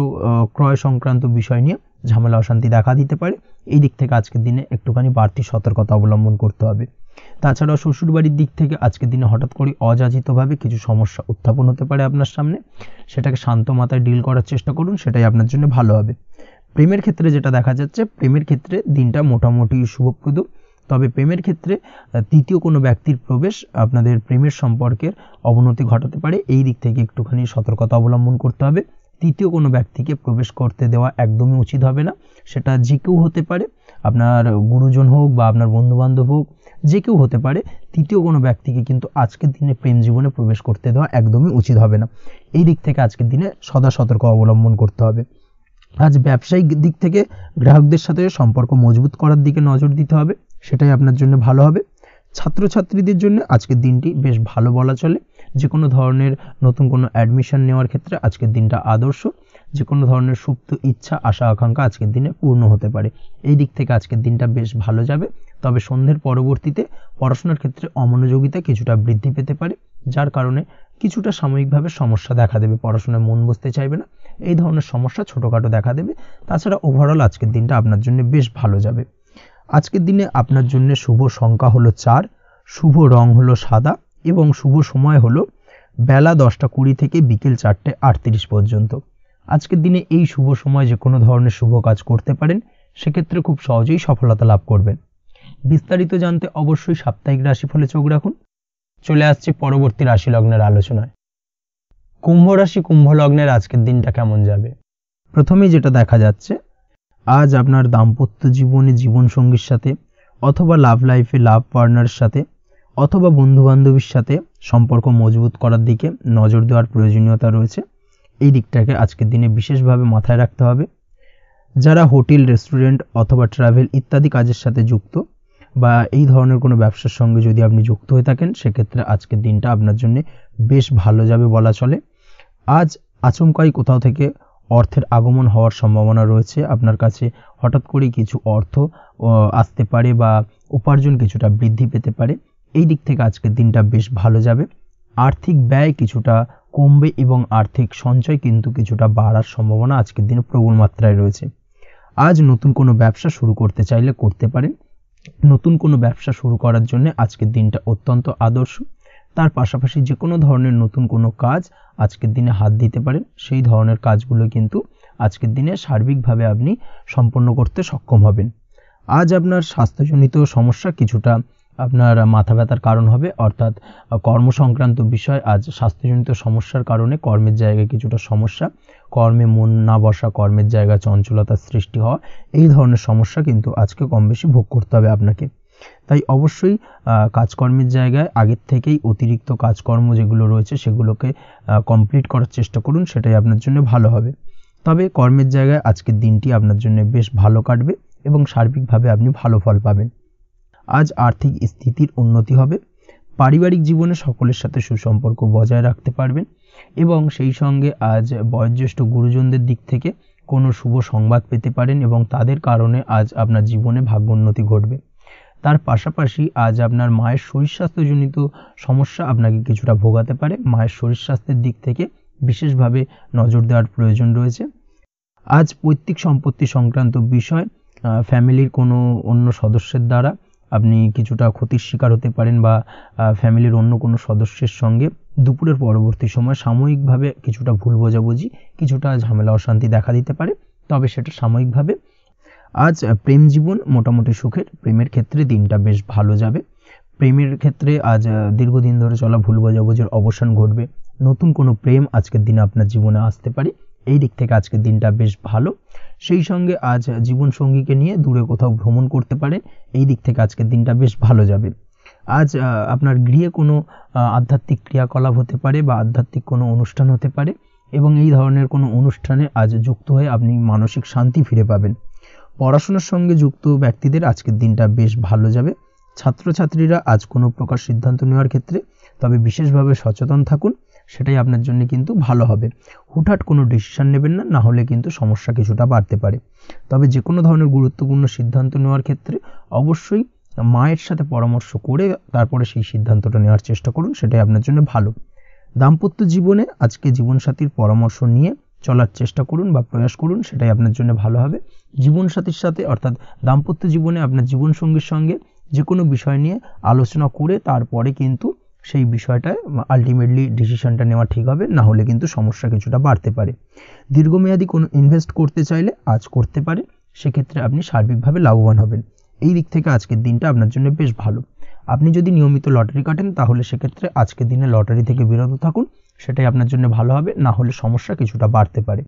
ক্রয় সংক্রান্ত বিষয় নিয়ে ঝামেলা অশান্তি দেখা দিতে পারে, এই দিক থেকে আজকের দিনে একটুখানি বাড়তি সতর্কতা অবলম্বন করতে হবে। তাছাড়াও শ্বশুরবাড়ির দিক থেকে আজকের দিনে হঠাৎ করে অযাচিতভাবে কিছু সমস্যা উত্থাপন হতে পারে আপনার সামনে, সেটাকে শান্ত মাথায় ডিল করার চেষ্টা করুন, সেটাই আপনার জন্য ভালো হবে। প্রেমের ক্ষেত্রে যেটা দেখা যাচ্ছে, প্রেমের ক্ষেত্রে দিনটা মোটামুটি শুভপ্রদ, তবে প্রেমের ক্ষেত্রে তৃতীয় কোনো ব্যক্তির প্রবেশ আপনাদের প্রেমের সম্পর্কের অবনতি ঘটাতে পারে। এই দিক থেকে একটুখানি সতর্কতা অবলম্বন করতে হবে। তৃতীয় কোনো ব্যক্তিকে প্রবেশ করতে দেওয়া একদমই উচিত হবে না। সেটা যে কেউ হতে পারে, আপনার গুরুজন হোক বা আপনার বন্ধুবান্ধব হোক, যে কেউ হতে পারে। তৃতীয় কোনো ব্যক্তিকে কিন্তু আজকের দিনে প্রেম জীবনে প্রবেশ করতে দেওয়া একদমই উচিত হবে না। এই দিক থেকে আজকের দিনে সদা সতর্ক অবলম্বন করতে হবে। আজ ব্যবসায়িক দিক থেকে গ্রাহকদের সাথে সম্পর্ক মজবুত করার দিকে নজর দিতে হবে, সেটাই আপনার জন্য ভালো হবে। ছাত্রছাত্রীদের জন্য আজকের দিনটি বেশ ভালো বলা চলে। যে কোনো ধরনের নতুন কোনো অ্যাডমিশন নেওয়ার ক্ষেত্রে আজকের দিনটা আদর্শ। যে কোনো ধরনের সুপ্ত ইচ্ছা, আশা আকাঙ্ক্ষা আজকের দিনে পূর্ণ হতে পারে। এই দিক থেকে আজকের দিনটা বেশ ভালো যাবে। তবে সন্ধ্যের পরবর্তীতে পড়াশোনার ক্ষেত্রে অমনোযোগিতা কিছুটা বৃদ্ধি পেতে পারে, যার কারণে কিছুটা সাময়িকভাবে সমস্যা দেখা দেবে, পড়াশোনায় মন বসতে চাইবে না, এই ধরনের সমস্যা ছোটোখাটো দেখা দেবে। তাছাড়া ওভারঅল আজকের দিনটা আপনার জন্য বেশ ভালো যাবে। আজকের দিনে আপনার জন্য শুভ সংখ্যা হলো 4, শুভ রং হলো সাদা এবং শুভ সময় হলো বেলা 10:20 থেকে বিকেল 4:38 পর্যন্ত। আজকের দিনে এই শুভ সময় যে কোনো ধরনের শুভ কাজ করতে পারেন, সেক্ষেত্রে খুব সহজেই সফলতা লাভ করবেন। বিস্তারিত জানতে অবশ্যই সাপ্তাহিক রাশিফলে চোখ রাখুন। চলে আসছে পরবর্তী রাশি লগ্নের আলোচনায়। কুম্ভ রাশি, কুম্ভ লগ্নের আজকের দিনটা কেমন যাবে? প্রথমেই যেটা দেখা যাচ্ছে, আজ আপনার দাম্পত্য জীবনে জীবনসঙ্গীর সাথে অথবা লাভ লাইফে লাভ পার্টনারের সাথে অথবা বন্ধুবান্ধবীর সাথে সম্পর্ক মজবুত করার দিকে নজর দেওয়ার প্রয়োজনীয়তা রয়েছে। এই দিকটাকে আজকের দিনে বিশেষভাবে মাথায় রাখতে হবে। যারা হোটেল, রেস্টুরেন্ট অথবা ট্রাভেল ইত্যাদি কাজের সাথে যুক্ত বা এই ধরনের কোনো ব্যবসার সঙ্গে যদি আপনি যুক্ত হয়ে থাকেন, সেক্ষেত্রে আজকের দিনটা আপনার জন্য বেশ ভালো যাবে বলা চলে। আজ আচমকাই কোথাও থেকে অর্থের আগমন হওয়ার সম্ভাবনা রয়েছে। আপনার কাছে হঠাৎ করেই কিছু অর্থ আসতে পারে বা উপার্জন কিছুটা বৃদ্ধি পেতে পারে। এই দিক থেকে আজকের দিনটা বেশ ভালো যাবে। আর্থিক ব্যয় কিছুটা কমবে এবং আর্থিক সঞ্চয় কিন্তু কিছুটা বাড়ার সম্ভাবনা আজকের দিনে প্রবল মাত্রায় রয়েছে। আজ নতুন কোনো ব্যবসা শুরু করতে চাইলে করতে পারেন। নতুন কোনো ব্যবসা শুরু করার জন্য আজকের দিনটা অত্যন্ত আদর্শ। তার পাশাপাশি যে কোনো ধরনের নতুন কোনো কাজ আজকের দিনে হাত দিতে পারেন, সেই ধরনের কাজগুলো কিন্তু আজকের দিনে সার্বিকভাবে আপনি সম্পন্ন করতে সক্ষম হবেন। আজ আপনার স্বাস্থ্যজনিত সমস্যা কিছুটা আপনার মাথা ব্যথার কারণ হবে, অর্থাৎ কর্মসংক্রান্ত বিষয়। আজ স্বাস্থ্যজনিত সমস্যার কারণে কর্মের জায়গায় কিছুটা সমস্যা, কর্মে মন না বসা, কর্মের জায়গায় চঞ্চলতার সৃষ্টি হওয়া, এই ধরনের সমস্যা কিন্তু আজকে কম বেশি ভোগ করতে হবে আপনাকে। তাই অবশ্যই কাজকর্মের জায়গায় আগের থেকেই অতিরিক্ত কাজকর্ম যেগুলো রয়েছে সেগুলোকে কমপ্লিট করার চেষ্টা করুন, সেটাই আপনার জন্য ভালো হবে। তবে কর্মের জায়গায় আজকের দিনটি আপনার জন্য বেশ ভালো কাটবে এবং সার্বিকভাবে আপনি ভালো ফল পাবেন। আজ আর্থিক স্থিতির উন্নতি হবে। পারিবারিক জীবনে সকলের সাথে সুসম্পর্ক বজায় রাখতে পারবেন এবং সেই সঙ্গে আজ বয়োজ্যেষ্ঠ গুরুজনদের দিক থেকে কোনো শুভ সংবাদ পেতে পারেন এবং তাদের কারণে আজ আপনার জীবনে ভাগ্যোন্নতি ঘটবে। তার পাশাপাশি আজ আপনার মায়ের শরীর স্বাস্থ্যজনিত সমস্যা আপনাকে কিছুটা ভোগাতে পারে। মায়ের শরীর স্বাস্থ্যের দিক থেকে বিশেষভাবে নজর দেওয়ার প্রয়োজন রয়েছে। আজ পৈতৃক সম্পত্তি সংক্রান্ত বিষয়, ফ্যামিলির কোনো অন্য সদস্যের দ্বারা আপনি কিছুটা ক্ষতির শিকার হতে পারেন বা ফ্যামিলির অন্য কোনো সদস্যের সঙ্গে দুপুরের পরবর্তী সময় সাময়িকভাবে কিছুটা ভুল বোঝাবুঝি, কিছুটা ঝামেলা অশান্তি দেখা দিতে পারে, তবে সেটা সাময়িকভাবে। আজ প্রেম জীবন মোটামুটি সুখের। প্রেমের ক্ষেত্রে দিনটা বেশ ভালো যাবে। প্রেমের ক্ষেত্রে আজ দীর্ঘদিন ধরে চলা ভুল বোঝাবুঝির অবসান ঘটবে। নতুন কোনো প্রেম আজকের দিনে আপনার জীবনে আসতে পারে। এই দিক থেকে আজকের দিনটা বেশ ভালো। সেই সঙ্গে আজ জীবনসঙ্গীকে নিয়ে দূরে কোথাও ভ্রমণ করতে পারেন। এই দিক থেকে আজকের দিনটা বেশ ভালো যাবে। আজ আপনার গৃহে কোনো আধ্যাত্মিক ক্রিয়াকলাপ হতে পারে বা আধ্যাত্মিক কোনো অনুষ্ঠান হতে পারে এবং এই ধরনের কোনো অনুষ্ঠানে আজ যুক্ত হয়ে আপনি মানসিক শান্তি ফিরে পাবেন। পড়াশোনার সঙ্গে যুক্ত ব্যক্তিদের আজকের দিনটা বেশ ভালো যাবে। ছাত্রছাত্রীরা আজ কোনো প্রকার সিদ্ধান্ত নেওয়ার ক্ষেত্রে তবে বিশেষভাবে সচেতন থাকুন, সেটাই আপনার জন্য কিন্তু ভালো হবে। হুটহাট কোনো ডিসিশন নেবেন না, না হলে কিন্তু সমস্যা কিছুটা বাড়তে পারে। তবে যে কোনো ধরনের গুরুত্বপূর্ণ সিদ্ধান্ত নেওয়ার ক্ষেত্রে অবশ্যই মায়ের সাথে পরামর্শ করে তারপরে সেই সিদ্ধান্তটা নেওয়ার চেষ্টা করুন, সেটাই আপনার জন্য ভালো। দাম্পত্য জীবনে আজকে জীবনসাথীর পরামর্শ নিয়ে চলার চেষ্টা করুন বা প্রয়াস করুন, সেটাই আপনার জন্য ভালো হবে। জীবনসাথীর সাথে অর্থাৎ দাম্পত্য জীবনে আপনার জীবনসঙ্গীর সঙ্গে যে কোনো বিষয় নিয়ে আলোচনা করে তারপরে কিন্তু সেই বিষয়টায় আলটিমেটলি ডিসিশনটা নেওয়া ঠিক হবে, না হলে কিন্তু সমস্যা কিছুটা বাড়তে পারে। দীর্ঘমেয়াদী কোনো ইনভেস্ট করতে চাইলে আজ করতে পারে, সেক্ষেত্রে আপনি সার্বিকভাবে লাভবান হবেন। এই দিক থেকে আজকের দিনটা আপনার জন্য বেশ ভালো। আপনি যদি নিয়মিত লটারি কাটেন তাহলে সেক্ষেত্রে আজকের দিনে লটারি থেকে বিরত থাকুন, সেটাই আপনার জন্য ভালো হবে, না হলে সমস্যা কিছুটা বাড়তে পারে।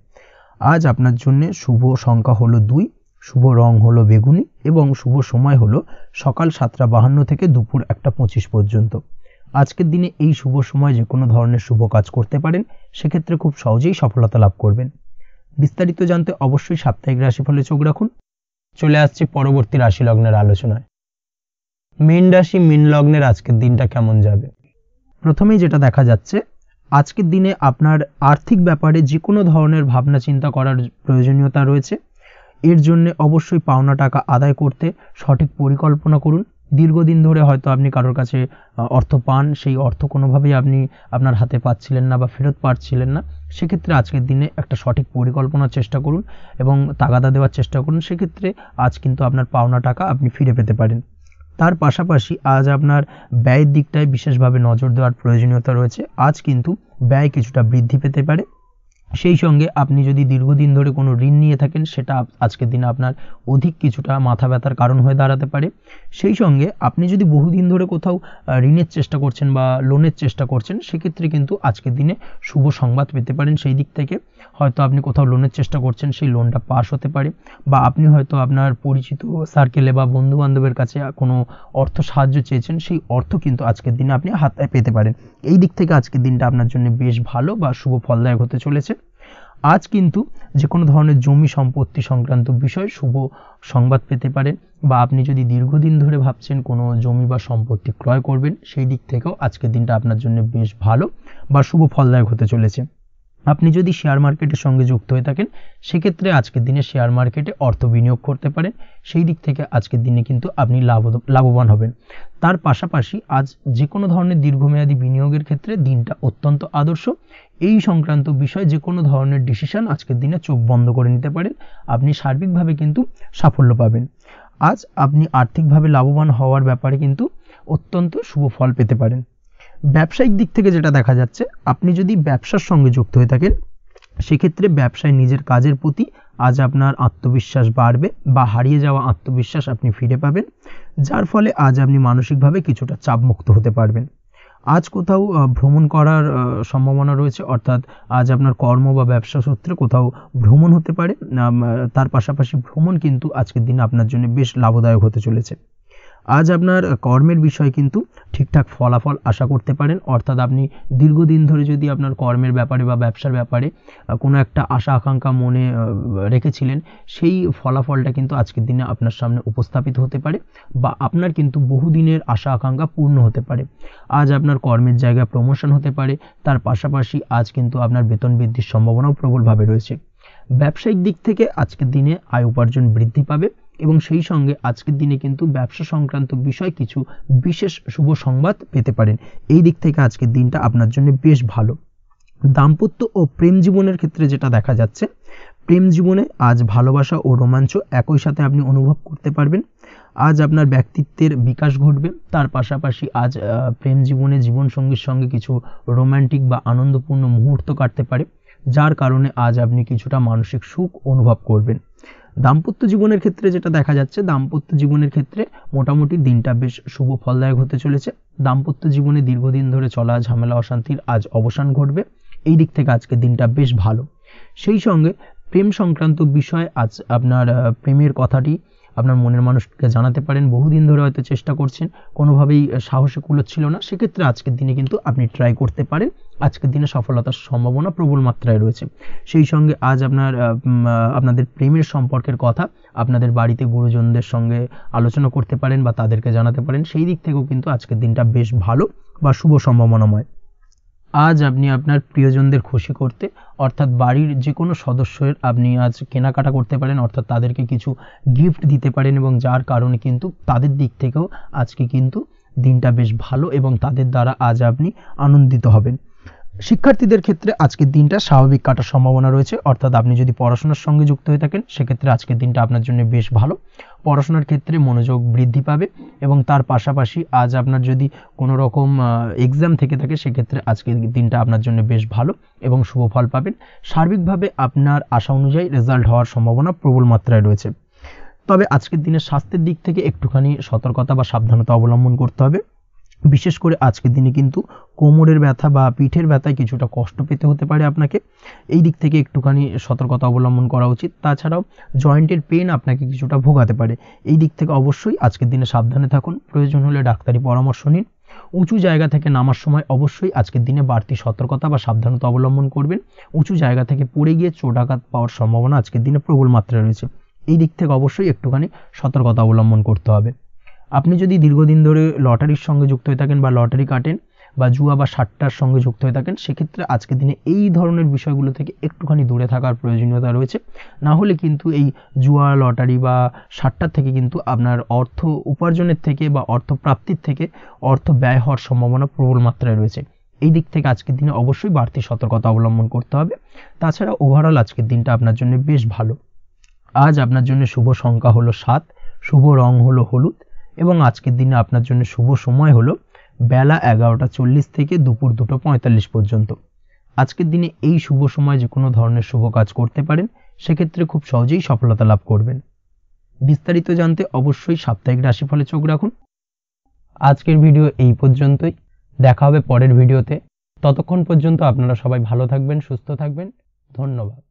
আজ আপনার জন্য শুভ সংখ্যা হলো 2, শুভ রং হলো বেগুনি এবং শুভ সময় হলো সকাল 7:52 থেকে দুপুর 1:25 পর্যন্ত। আজকের দিনে এই শুভ সময় যে কোনো ধরনের শুভ কাজ করতে পারেন, সেক্ষেত্রে খুব সহজেই সফলতা লাভ করবেন। বিস্তারিত জানতে অবশ্যই সাপ্তাহিক রাশিফলে চোখ রাখুন। চলে আসছি পরবর্তী রাশি লগ্নের আলোচনায়। মীন রাশি মীন লগ্নের আজকের দিনটা কেমন যাবে? প্রথমেই যেটা দেখা যাচ্ছে, আজকের দিনে আপনার আর্থিক ব্যাপারে যে কোনো ধরনের ভাবনা চিন্তা করার প্রয়োজনীয়তা রয়েছে। এর জন্য অবশ্যই পাওনা টাকা আদায় করতে সঠিক পরিকল্পনা করুন। দীর্ঘদিন ধরে হয়তো আপনি কারোর কাছে অর্থ পান, সেই অর্থ কোনোভাবেই আপনি আপনার হাতে পাচ্ছিলেন না বা ফেরত পাচ্ছিলেন না, সেক্ষেত্রে আজকের দিনে একটা সঠিক পরিকল্পনার চেষ্টা করুন এবং তাগাদা দেওয়ার চেষ্টা করুন। সেক্ষেত্রে আজ কিন্তু আপনার পাওনা টাকা আপনি ফিরে পেতে পারেন। তার পাশাপাশি আজ আপনার ব্যয়ের দিকটায় বিশেষভাবে নজর দেওয়ার প্রয়োজনীয়তা রয়েছে। আজ কিন্তু ব্যয় কিছুটা বৃদ্ধি পেতে পারে। সেই সঙ্গে আপনি যদি দীর্ঘদিন ধরে কোনো ঋণ নিয়ে থাকেন, সেটা আজকের দিনে আপনার অধিক কিছুটা মাথা ব্যথার কারণ হয়ে দাঁড়াতে পারে। সেই সঙ্গে আপনি যদি বহুদিন ধরে কোথাও ঋণের চেষ্টা করছেন বা লোনের চেষ্টা করছেন, সেক্ষেত্রে কিন্তু আজকের দিনে শুভ সংবাদ পেতে পারেন। সেই দিক থেকে হয়তো আপনি কোথাও লোনের চেষ্টা করছেন, সেই লোনটা পাস হতে পারে, বা আপনি হয়তো আপনার পরিচিত সার্কেলে বা বন্ধু বান্ধবের কাছে কোনো অর্থ সাহায্য চেয়েছেন, সেই অর্থ কিন্তু আজকের দিনে আপনি হাতে পেতে পারেন। এই দিক থেকে আজকের দিনটা আপনার জন্য বেশ ভালো বা শুভ ফলদায়ক হতে চলেছে। আজ কিন্তু যে কোনো ধরনের জমি সম্পত্তি সংক্রান্ত বিষয়ে শুভ সংবাদ পেতে পারেন, বা আপনি যদি দীর্ঘদিন ধরে ভাবছেন কোনো জমি বা সম্পত্তি ক্রয় করবেন, সেই দিক থেকেও আজকের দিনটা আপনার জন্য বেশ ভালো বা শুভ ফলদায়ক হতে চলেছে। আপনি যদি শেয়ার মার্কেটের সঙ্গে যুক্ত হয়ে থাকেন, সেক্ষেত্রে আজকের দিনে শেয়ার মার্কেটে অর্থ বিনিয়োগ করতে পারেন। সেই দিক থেকে আজকের দিনে কিন্তু আপনি লাভবান হবেন। তার পাশাপাশি আজ যে কোনো ধরনের দীর্ঘমেয়াদী বিনিয়োগের ক্ষেত্রে দিনটা অত্যন্ত আদর্শ। এই সংক্রান্ত বিষয়ে যে কোনো ধরনের ডিসিশন আজকের দিনে চোখ বন্ধ করে নিতে পারেন, আপনি সার্বিকভাবে কিন্তু সাফল্য পাবেন। আজ আপনি আর্থিকভাবে লাভবান হওয়ার ব্যাপারে কিন্তু অত্যন্ত শুভ ফল পেতে পারেন। ব্যবসায়িক দিক থেকে যেটা দেখা যাচ্ছে, আপনি যদি ব্যবসার সঙ্গে যুক্ত হয়ে থাকেন, সেক্ষেত্রে ব্যবসায় নিজের কাজের প্রতি আজ আপনার আত্মবিশ্বাস বাড়বে বা হারিয়ে যাওয়া আত্মবিশ্বাস আপনি ফিরে পাবেন, যার ফলে আজ আপনি মানসিকভাবে কিছুটা চাপমুক্ত হতে পারবেন। আজ কোথাও ভ্রমণ করার সম্ভাবনা রয়েছে, অর্থাৎ আজ আপনার কর্ম বা ব্যবসা সূত্রে কোথাও ভ্রমণ হতে পারে। তার পাশাপাশি ভ্রমণ কিন্তু আজকের দিনে আপনার জন্য বেশ লাভদায়ক হতে চলেছে। আজ আপনার কর্মের বিষয়ে কিন্তু ঠিকঠাক ফলাফল আশা করতে পারেন, অর্থাৎ আপনি দীর্ঘদিন ধরে যদি আপনার কর্মের ব্যাপারে বা ব্যবসার ব্যাপারে কোনো একটা আশা আকাঙ্ক্ষা মনে রেখেছিলেন, সেই ফলাফলটা কিন্তু আজকের দিনে আপনার সামনে উপস্থাপিত হতে পারে, বা আপনার কিন্তু বহুদিনের আশা আকাঙ্ক্ষা পূর্ণ হতে পারে। আজ আপনার কর্মের জায়গায় প্রমোশন হতে পারে। তার পাশাপাশি আজ কিন্তু আপনার বেতন বৃদ্ধির সম্ভাবনাও প্রবলভাবে রয়েছে। ব্যবসায়িক দিক থেকে আজকের দিনে আয় উপার্জন বৃদ্ধি পাবে এবং সেই সঙ্গে আজকের দিনে কিন্তু ব্যবসা সংক্রান্ত বিষয় কিছু বিশেষ শুভ সংবাদ পেতে পারেন। এই দিক থেকে আজকের দিনটা আপনার জন্য বেশ ভালো। দাম্পত্য ও প্রেম জীবনের ক্ষেত্রে যেটা দেখা যাচ্ছে, প্রেম জীবনে আজ ভালোবাসা ও রোমাঞ্চ একই সাথে আপনি অনুভব করতে পারবেন। আজ আপনার ব্যক্তিত্বের বিকাশ ঘটবে। তার পাশাপাশি আজ প্রেম জীবনে জীবনসঙ্গীর সঙ্গে কিছু রোমান্টিক বা আনন্দপূর্ণ মুহূর্ত কাটতে পারে, যার কারণে আজ আপনি কিছুটা মানসিক সুখ অনুভব করবেন। দাম্পত্য জীবনের ক্ষেত্রে যেটা দেখা যাচ্ছে, দাম্পত্য জীবনের ক্ষেত্রে মোটামুটি দিনটা বেশ শুভ ফলদায়ক হতে চলেছে। দাম্পত্য জীবনে দীর্ঘদিন ধরে চলা ঝামেলা অশান্তির আজ অবসান ঘটবে। এই দিক থেকে আজকে দিনটা বেশ ভালো। সেই সঙ্গে প্রেম সংক্রান্ত বিষয় আজ আপনার প্রেমের কথাটি আপনার মনের মানুষকে জানাতে পারেন। বহুদিন ধরে হয়তো চেষ্টা করছেন, কোনোভাবেই সাহসে কুলোচ্ছিল না, সেক্ষেত্রে আজকের দিনে কিন্তু আপনি ট্রাই করতে পারেন। আজকের দিনে সফলতার সম্ভাবনা প্রবল মাত্রায় রয়েছে। সেই সঙ্গে আজ আপনাদের প্রেমের সম্পর্কের কথা আপনাদের বাড়িতে গুরুজনদের সঙ্গে আলোচনা করতে পারেন বা তাদেরকে জানাতে পারেন। সেই দিক থেকেও কিন্তু আজকের দিনটা বেশ ভালো বা শুভ সম্ভাবনাময়। আজ আপনি আপনার প্রিয়জনদের খুশি করতে, অর্থাৎ বাড়ির যে কোনো সদস্যের আপনি আজ কেনাকাটা করতে পারেন, অর্থাৎ তাদেরকে কিছু গিফট দিতে পারেন, এবং যার কারণে কিন্তু তাদের দিক থেকেও আজকে কিন্তু দিনটা বেশ ভালো এবং তাদের দ্বারা আজ আপনি আনন্দিত হবেন। শিক্ষার্থীদের ক্ষেত্রে আজকের দিনটা স্বাভাবিক কাটার সম্ভাবনা রয়েছে, অর্থাৎ আপনি যদি পড়াশোনার সঙ্গে যুক্ত হয়ে থাকেন সেক্ষেত্রে আজকের দিনটা আপনার জন্য বেশ ভালো। পড়াশোনার ক্ষেত্রে মনোযোগ বৃদ্ধি পাবে এবং তার পাশাপাশি আজ আপনার যদি কোনো রকম এক্সাম থেকে থাকে সেক্ষেত্রে আজকের দিনটা আপনার জন্য বেশ ভালো এবং শুভ ফল পাবেন। সার্বিকভাবে আপনার আশা অনুযায়ী রেজাল্ট হওয়ার সম্ভাবনা প্রবল মাত্রায় রয়েছে। তবে আজকের দিনে স্বাস্থ্যের দিক থেকে একটুখানি সতর্কতা বা সাবধানতা অবলম্বন করতে হবে। বিশেষ করে আজকের দিনে কিন্তু কোমরের ব্যথা বা পিঠের ব্যথায় কিছুটা কষ্ট পেতে হতে পারে আপনাকে, এই দিক থেকে একটুখানি সতর্কতা অবলম্বন করা উচিত। তাছাড়াও জয়েন্টের পেন আপনাকে কিছুটা ভোগাতে পারে, এই দিক থেকে অবশ্যই আজকের দিনে সাবধানে থাকুন, প্রয়োজন হলে ডাক্তারি পরামর্শ নিন। উঁচু জায়গা থেকে নামার সময় অবশ্যই আজকের দিনে বাড়তি সতর্কতা বা সাবধানতা অবলম্বন করবেন। উঁচু জায়গা থেকে পড়ে গিয়ে চোটাঘাত পাওয়ার সম্ভাবনা আজকের দিনে প্রবল মাত্রায় রয়েছে, এই দিক থেকে অবশ্যই একটুখানি সতর্কতা অবলম্বন করতে হবে। আপনি যদি দীর্ঘদিন ধরে লটারির সঙ্গে যুক্ত হয়ে থাকেন বা লটারি কাটেন বা জুয়া বা সাট্টার সঙ্গে যুক্ত হয়ে থাকেন সেক্ষেত্রে আজকের দিনে এই ধরনের বিষয়গুলো থেকে একটুখানি দূরে থাকার প্রয়োজনীয়তা রয়েছে। না হলে কিন্তু এই জুয়া লটারি বা সাট্টার থেকে কিন্তু আপনার অর্থ উপার্জনের থেকে বা অর্থ প্রাপ্তির থেকে অর্থ ব্যয় হওয়ার সম্ভাবনা প্রবল মাত্রায় রয়েছে, এই দিক থেকে আজকের দিনে অবশ্যই বাড়তি সতর্কতা অবলম্বন করতে হবে। তাছাড়া ওভারঅল আজকের দিনটা আপনার জন্য বেশ ভালো। আজ আপনার জন্য শুভ সংখ্যা হলো 7, শুভ রং হলো হলুদ এবং আজকের দিনে আপনার জন্য শুভ সময় হলো বেলা 11:40 থেকে দুপুর 2:45 পর্যন্ত। আজকের দিনে এই শুভ সময় যে কোনো ধরনের শুভ কাজ করতে পারেন, সেক্ষেত্রে খুব সহজেই সফলতা লাভ করবেন। বিস্তারিত জানতে অবশ্যই সাপ্তাহিক রাশিফলে চোখ রাখুন। আজকের ভিডিও এই পর্যন্তই, দেখা হবে পরের ভিডিওতে। ততক্ষণ পর্যন্ত আপনারা সবাই ভালো থাকবেন, সুস্থ থাকবেন। ধন্যবাদ।